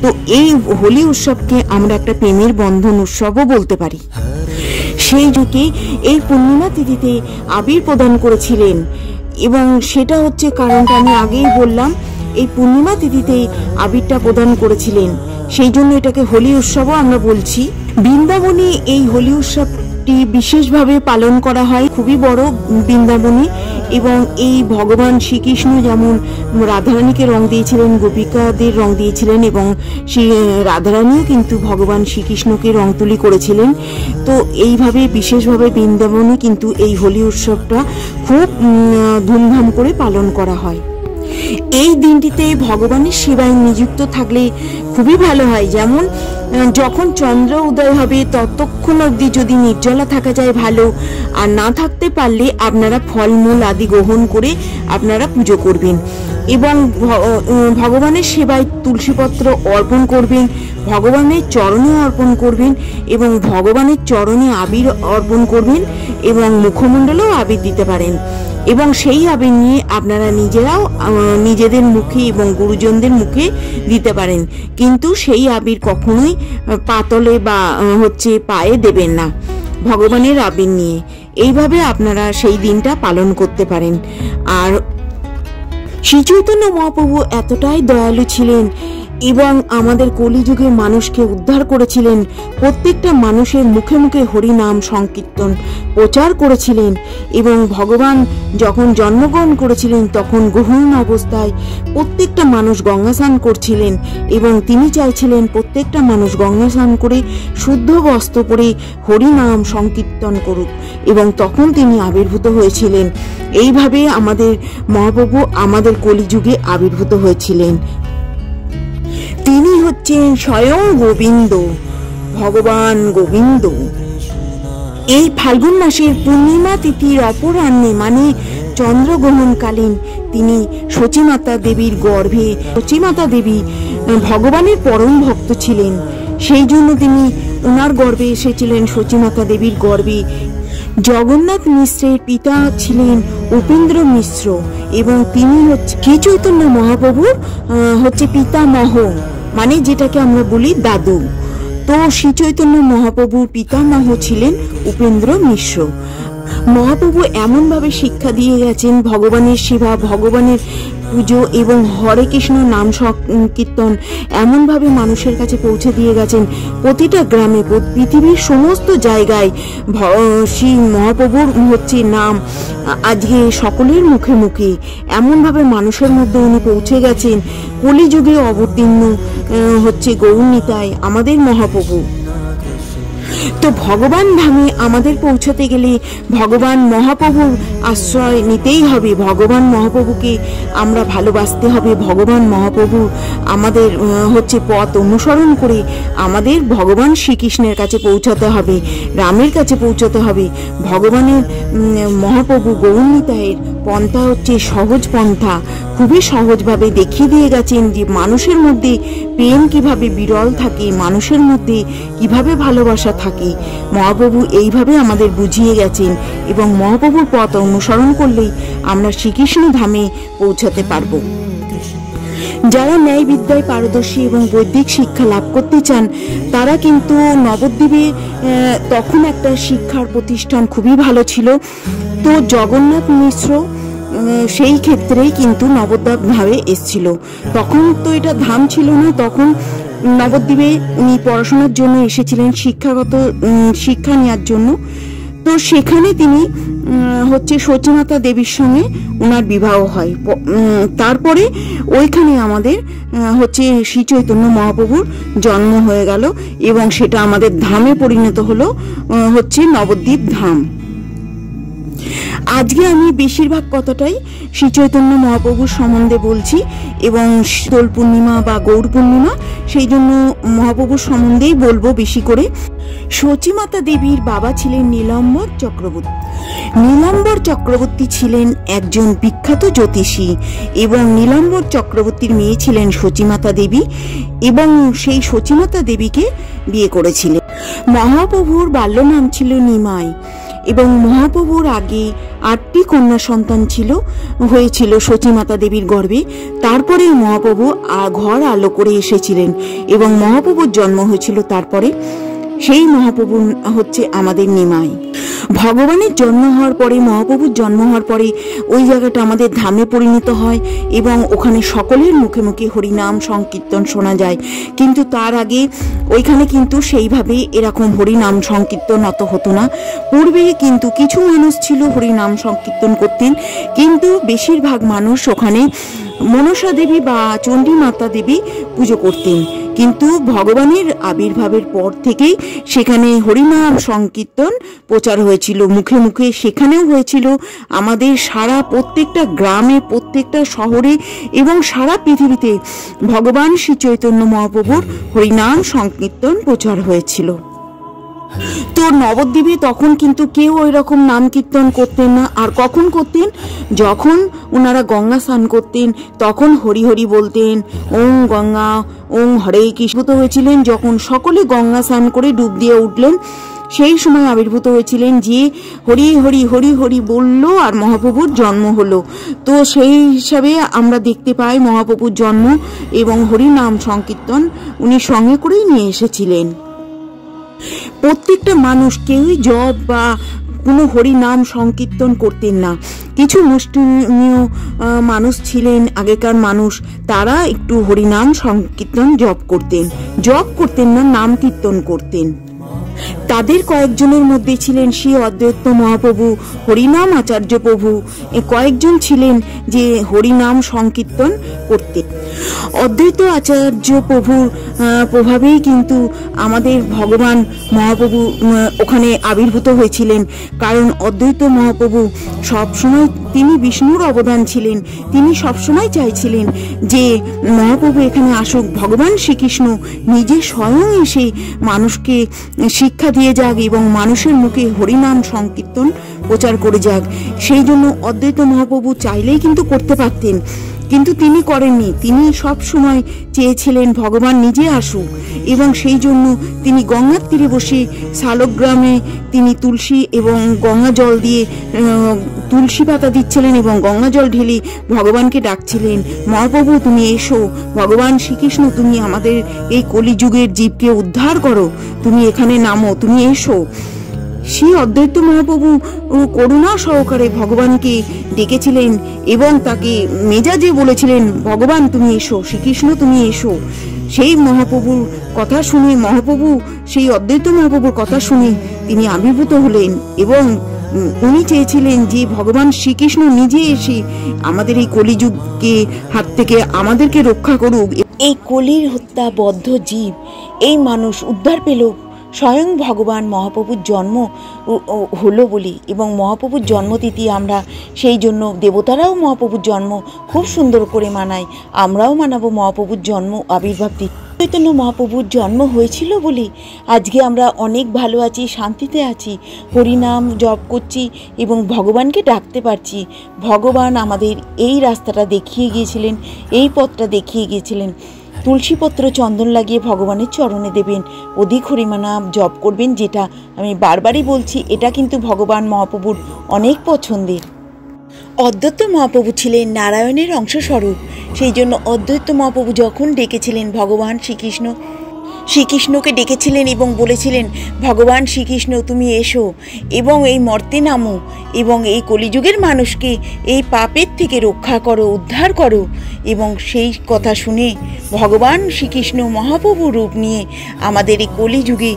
তো এই হোলি উৎসবকে আমরা একটা প্রেমের বন্ধন উৎসবও বলতে পারি। সেই যুগে এই পূর্ণিমা তিথিতে আবির প্রদান করেছিলেন এবং সেটা হচ্ছে কারণটা আমি আগেই বললাম, এই পূর্ণিমা তিথিতে আবিরটা প্রদান করেছিলেন, সেই জন্য এটাকে হোলি উৎসবও আমরা বলছি। বৃন্দাবনে এই হোলি উৎসবটি বিশেষভাবে পালন করা হয়, খুবই বড় বৃন্দাবনে। এবং এই ভগবান শ্রীকৃষ্ণ যেমন রাধারানীকে রং দিয়েছিলেন, গোপিকাদের রং দিয়েছিলেন এবং সেই রাধারানীও কিন্তু ভগবান শ্রীকৃষ্ণকে রং তুলি করেছিলেন। তো এইভাবে বিশেষভাবে বৃন্দাবনে কিন্তু এই হোলি উৎসবটা খুব ধুমধাম করে পালন করা হয়। এই দিনটিতে ভগবানের সেবায় নিযুক্ত থাকলে খুবই ভালো হয়। যেমন যখন চন্দ্র উদয় হবে ততক্ষণ অবধি যদি নির্জলা থাকা যায় ভালো, আর না থাকতে পারলে আপনারা ফলমূল আদি গ্রহণ করে আপনারা পুজো করবেন এবং ভগবানের সেবায় তুলসীপত্র অর্পণ করবেন, ভগবানের চরণে অর্পণ করবেন এবং ভগবানের চরণে আবির অর্পণ করবেন এবং মুখমণ্ডলেও আবির দিতে পারেন এবং সেই আবির নিয়ে আপনারা নিজেরাও নিজেদের মুখে এবং গুরুজনদের মুখে দিতে পারেন। কিন্তু সেই আবির কখনোই পাতলে বা পায়ে দেবেন না, ভগবানের আবির নিয়ে। এইভাবে আপনারা সেই দিনটা পালন করতে পারেন। আর শ্রী চৈতন্য মহাপ্রভু এতটাই দয়ালু ছিলেন এবং আমাদের কলিযুগের মানুষকে উদ্ধার করেছিলেন। প্রত্যেকটা মানুষের মুখে মুখে হরি নাম সংকীর্তন প্রচার করেছিলেন এবং ভগবান যখন জন্মগ্রহণ করেছিলেন তখন গ্রহণ অবস্থায় প্রত্যেকটা মানুষ গঙ্গা স্নান করছিলেন এবং তিনি চাইছিলেন প্রত্যেকটা মানুষ গঙ্গা স্নান করে শুদ্ধ বস্ত্র পরে হরি নাম সংকীর্তন করুক এবং তখন তিনি আবির্ভূত হয়েছিলেন। এইভাবে আমাদের মহাপ্রভু আমাদের কলিযুগে আবির্ভূত হয়েছিলেন। তিনি হচ্ছেন স্বয়ং গোবিন্দ, ভগবান গোবিন্দ। এই ফাল্গুন মাসের পূর্ণিমা তিথির অপরাহ্নে মানে চন্দ্রগ্রহণকালীন তিনি সচিমাতা দেবীর গর্ভে, সচিমাতা দেবী ভগবানের পরম ভক্ত ছিলেন, সেই জন্য তিনি ওনার গর্ভে এসেছিলেন, সচিমাতা দেবীর গর্ভে। জগন্নাথ মিশ্রের পিতা ছিলেন উপেন্দ্র মিশ্র এবং তিনি শ্রী চৈতন্য মহাপ্রভুর পিতামহ, মানে যেটাকে আমরা বলি দাদু। তো শ্রী চৈতন্য মহাপ্রভুর পিতামহ ছিলেন উপেন্দ্র মিশ্র। মহাপ্রভু এমন ভাবে শিক্ষা দিয়ে গেছেন ভগবানের সেবা, ভগবানের পুজো এবং হরে কৃষ্ণ নাম সংকীর্তন এমনভাবে মানুষের কাছে পৌঁছে দিয়ে গেছেন, প্রতিটা গ্রামে পৃথিবীর সমস্ত জায়গায় শ্রী মহাপ্রভুর হচ্ছে নাম আজকে সকলের মুখে মুখে এমনভাবে মানুষের মধ্যে উনি পৌঁছে গেছেন। কলিযুগে অবতীর্ণ হচ্ছে গৌরনিতাই আমাদের মহাপ্রভু। তো ভগবান ধামে আমাদের পৌঁছাতে গেলে ভগবান মহাপ্রভুর আশ্রয় নিতেই হবে, ভগবান মহাপ্রভুকে আমরা ভালোবাসতে হবে, ভগবান মহাপ্রভু আমাদের হচ্ছে পথ অনুসরণ করে আমাদের ভগবান শ্রীকৃষ্ণের কাছে পৌঁছাতে হবে, রামের কাছে পৌঁছাতে হবে। ভগবানের মহাপ্রভু গৌরনিতাইয়ের পন্থা হচ্ছে সহজ পন্থা, খুবই সহজভাবে দেখিয়ে দিয়ে গেছেন যে মানুষের মধ্যে প্রেম কিভাবে বিরল থাকে, মানুষের মধ্যে কিভাবে ভালোবাসা থাকে। মহাপ্রভু এইভাবে আমাদের বুঝিয়ে গেছেন এবং মহাপ্রভুর পথ অনুসরণ করলেই আমরা শ্রীকৃষ্ণ ধামে পৌঁছাতে পারবো। যারা ন্যায় বিদ্যায় পারদর্শী এবং বৈদিক শিক্ষা লাভ করতে চান তারা কিন্তু নবদ্বীপে তখন একটা শিক্ষার প্রতিষ্ঠান খুবই ভালো ছিল। তো জগন্নাথ মিশ্র সেই ক্ষেত্রেই কিন্তু নবদ্বীপ ধামে এসেছিল। তখন তো এটা ধাম ছিল না, তখন নবদ্বীপে উনি পড়াশোনার জন্য এসেছিলেন, শিক্ষাগত শিক্ষা নেওয়ার জন্য। তো সেখানে তিনি হচ্ছে সচিমাতা দেবীর সঙ্গে ওনার বিবাহ হয়। তারপরে ওইখানে আমাদের হচ্ছে শ্রী চৈতন্য মহাপ্রভুর জন্ম হয়ে গেল এবং সেটা আমাদের ধামে পরিণত হলো হচ্ছে নবদ্বীপ ধাম। আজকে আমি বেশিরভাগ কথাটাই শ্রী চৈতন্য মহাপ্রভুর সম্বন্ধে বলছি এবং দোল পূর্ণিমা বা গৌর পূর্ণিমা, সেই জন্য মহাপ্রভুর সম্বন্ধেই বলবো বেশি করে। সচিমাতা দেবীর বাবা ছিলেন নীলাম্বর চক্রবর্তী। নীলাম্বর চক্রবর্তী ছিলেন একজন বিখ্যাত জ্যোতিষী এবং নীলাম্বর চক্রবর্তীর মেয়ে ছিলেন সচিমাতা দেবী এবং সেই সচিমাতা দেবীকে বিয়ে করেছিলেন। মহাপ্রভুর বাল্য নাম ছিল নিমাই এবং মহাপ্রভুর আগে 8টি কন্যা সন্তান হয়েছিল সচিমাতা দেবীর গর্ভে। তারপরে মহাপ্রভু ঘর আলো করে এসেছিলেন এবং মহাপ্রভুর জন্ম হয়েছিল। তারপরে সেই মহাপ্রভু হচ্ছে আমাদের নিমাই। ভগবানের জন্ম হওয়ার পরে, মহাপ্রভুর জন্ম হওয়ার পরে ওই জায়গাটা আমাদের ধামে পরিণত হয় এবং ওখানে সকলের মুখে মুখে হরিনাম সংকীর্তন শোনা যায়। কিন্তু তার আগে ওইখানে কিন্তু সেইভাবে এরকম হরিনাম সংকীর্তন অত হতো না। পূর্বে কিন্তু কিছু মানুষ ছিল হরিনাম সংকীর্তন করতেন, কিন্তু বেশিরভাগ মানুষ ওখানে মনসা দেবী বা চণ্ডী মাতা দেবী পুজো করতেন। কিন্তু ভগবানের আবির্ভাবের পর থেকেই সেখানে হরিনাম সংকীর্তন প্রচার হয়েছিল মুখে মুখে। সেখানেও হয়েছিল আমাদের সারা প্রত্যেকটা গ্রামে, প্রত্যেকটা শহরে এবং সারা পৃথিবীতে ভগবান শ্রী চৈতন্য মহাপ্রভুর হরিনাম সংকীর্তন প্রচার হয়েছিল। তো নবদ্বীপে তখন কিন্তু কেউ ওই রকম নাম কীর্তন করতেন না। আর কখন করতেন? যখন ওনারা গঙ্গা স্নান করতেন তখন হরি হরি বলতেন, ওং গঙ্গা ওং হরে কৃষ্ণ হয়েছিলেন। যখন সকলে গঙ্গা স্নান করে ডুব দিয়ে উঠলেন সেই সময় আবির্ভূত হয়েছিলেন যে হরি হরি হরি হরি বলল আর মহাপ্রভুর জন্ম হলো। তো সেই হিসাবে আমরা দেখতে পাই মহাপ্রভুর জন্ম এবং হরিনাম সংকীর্তন উনি সঙ্গে করেই নিয়ে এসেছিলেন। প্রত্যেকটা মানুষ কেউই জপ বা কোনো হরিনাম সংকীর্তন করতেন না। কিছু মুষ্টিমেয় মানুষ ছিলেন আগেকার মানুষ, তারা একটু হরিনাম সংকীর্তন জপ করতেন না, নাম কীর্তন করতেন। তাদের কয়েকজনের মধ্যে ছিলেন শ্রী অদ্বৈত মহাপ্রভু, হরিনাম আচার্য প্রভু, কয়েকজন ছিলেন যে হরিনাম সংকীর্তন করতেন। অদ্বৈত আচার্য প্রভুর প্রভাবেই কিন্তু আমাদের ভগবান মহাপ্রভু ওখানে আবির্ভূত হয়েছিলেন। কারণ অদ্বৈত মহাপ্রভু সবসময় তিনি বিষ্ণুর অবদান ছিলেন। তিনি সবসময় চাইছিলেন যে মহাপ্রভু এখানে আসুক, ভগবান শ্রীকৃষ্ণ নিজে স্বয়ং এসে মানুষকে শিক্ষা দিয়ে যাক এবং মানুষের মুখে হরিনাম সংকীর্তন প্রচার করে যাক। সেই জন্য অদ্বৈত মহাপ্রভু চাইলেই কিন্তু করতে পারতেন, কিন্তু তিনি করেননি। তিনি সব সময় চেয়েছিলেন ভগবান নিজে আসুক এবং সেই জন্য তিনি গঙ্গার তীরে বসে শালগ্রামে তিনি তুলসী এবং গঙ্গা জল দিয়ে তুলসী পাতা দিচ্ছিলেন এবং গঙ্গা জল ঢেলে ভগবানকে ডাকছিলেন, মহাপ্রভু তুমি এসো, ভগবান শ্রীকৃষ্ণ তুমি আমাদের এই কলিযুগের জীবকে উদ্ধার করো, তুমি এখানে নামো, তুমি এসো। শ্রী অদ্বৈত মহাপ্রভু করুণা সহকারে ভগবানকে ডেকেছিলেন এবং তাকে মেজাজে বলেছিলেন, ভগবান তুমি এসো, শ্রীকৃষ্ণ তুমি এসো। সেই মহাপ্রভুর কথা শুনে মহাপ্রভু, সেই অদ্বৈত মহাপ্রভুর কথা শুনে তিনি আবির্ভূত হলেন এবং উনি চেয়েছিলেন যে ভগবান শ্রীকৃষ্ণ নিজে এসে আমাদের এই কলিযুগকে হাত থেকে আমাদেরকে রক্ষা করুক। এই কলির হত্যা বদ্ধ জীব, এই মানুষ উদ্ধার পেল স্বয়ং ভগবান মহাপ্রভুর জন্ম হলো বলি। এবং মহাপ্রভুর জন্মতিথি আমরা সেই জন্য, দেবতারাও মহাপ্রভুর জন্ম খুব সুন্দর করে মানায়, আমরাও মানাবো মহাপ্রভুর জন্ম আবির্ভাব তিথি। চৈতন্য মহাপ্রভুর জন্ম হয়েছিল বলে আজকে আমরা অনেক ভালো আছি, শান্তিতে আছি, হরিনাম জপ করছি এবং ভগবানকে ডাকতে পারছি। ভগবান আমাদের এই রাস্তাটা দেখিয়ে গিয়েছিলেন, এই পথটা দেখিয়ে গিয়েছিলেন। তুলসীপত্র চন্দন লাগিয়ে ভগবানের চরণে দেবেন, অধিক হরিনাম জপ করবেন, যেটা আমি বারবারই বলছি, এটা কিন্তু ভগবান মহাপ্রভুর অনেক পছন্দের। অদ্বৈত মহাপ্রভু ছিলেন নারায়ণের অংশস্বরূপ, সেই জন্য অদ্বৈত মহাপ্রভু যখন ডেকেছিলেন ভগবান শ্রীকৃষ্ণকে ডেকেছিলেন এবং বলেছিলেন, ভগবান শ্রীকৃষ্ণ তুমি এসো এবং এই মর্তে নামো এবং এই কলিযুগের মানুষকে এই পাপের থেকে রক্ষা করো, উদ্ধার করো। এবং সেই কথা শুনে ভগবান শ্রীকৃষ্ণ মহাপ্রভু রূপ নিয়ে আমাদের এই কলিযুগে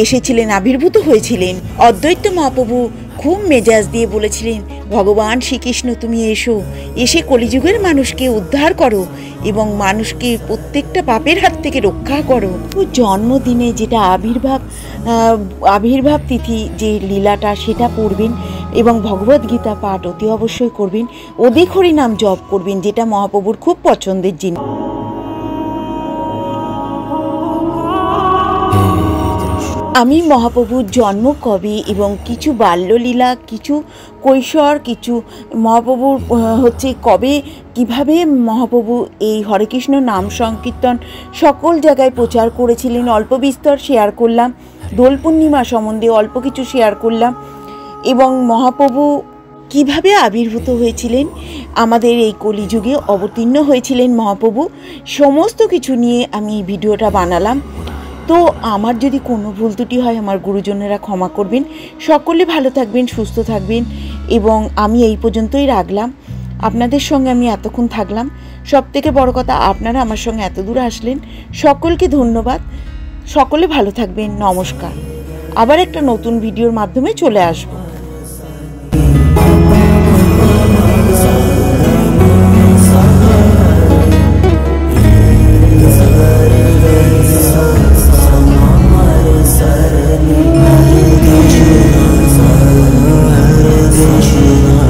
এসেছিলেন, আবির্ভূত হয়েছিলেন। অদ্বৈত মহাপ্রভু খুব মেজাজ দিয়ে বলেছিলেন, ভগবান শ্রীকৃষ্ণ তুমি এসো, এসে কলিযুগের মানুষকে উদ্ধার করো এবং মানুষকে প্রত্যেকটা পাপের হাত থেকে রক্ষা করো। জন্মদিনে যেটা আবির্ভাব তিথি যে লীলাটা, সেটা পড়বেন এবং ভগবদ্গীতা পাঠ অতি অবশ্যই করবেন, অধিক হরিনাম জপ করবেন, যেটা মহাপ্রভুর খুব পছন্দের জিনিস। আমি মহাপ্রভুর জন্ম কবে এবং কিছু বাল্যলীলা, কিছু কৈশোর, কিছু মহাপ্রভুর কবে কিভাবে মহাপ্রভু এই হরে কৃষ্ণ নাম সংকীর্তন সকল জায়গায় প্রচার করেছিলেন, অল্প বিস্তর শেয়ার করলাম। দোল পূর্ণিমা সম্বন্ধে অল্প কিছু শেয়ার করলাম এবং মহাপ্রভু কিভাবে আবির্ভূত হয়েছিলেন, আমাদের এই কলিযুগে অবতীর্ণ হয়েছিলেন মহাপ্রভু, সমস্ত কিছু নিয়ে আমি এই ভিডিওটা বানালাম। তো আমার যদি কোনো ভুল ত্রুটি হয় আমার গুরুজনেরা ক্ষমা করবেন। সকলে ভালো থাকবেন, সুস্থ থাকবেন এবং আমি এই পর্যন্তই রাখলাম। আপনাদের সঙ্গে আমি এতক্ষণ থাকলাম, সবথেকে বড় কথা আপনারা আমার সঙ্গে এত দূর আসলেন, সকলকে ধন্যবাদ। সকলে ভালো থাকবেন, নমস্কার। আবার একটা নতুন ভিডিওর মাধ্যমে চলে আসবো। Krishna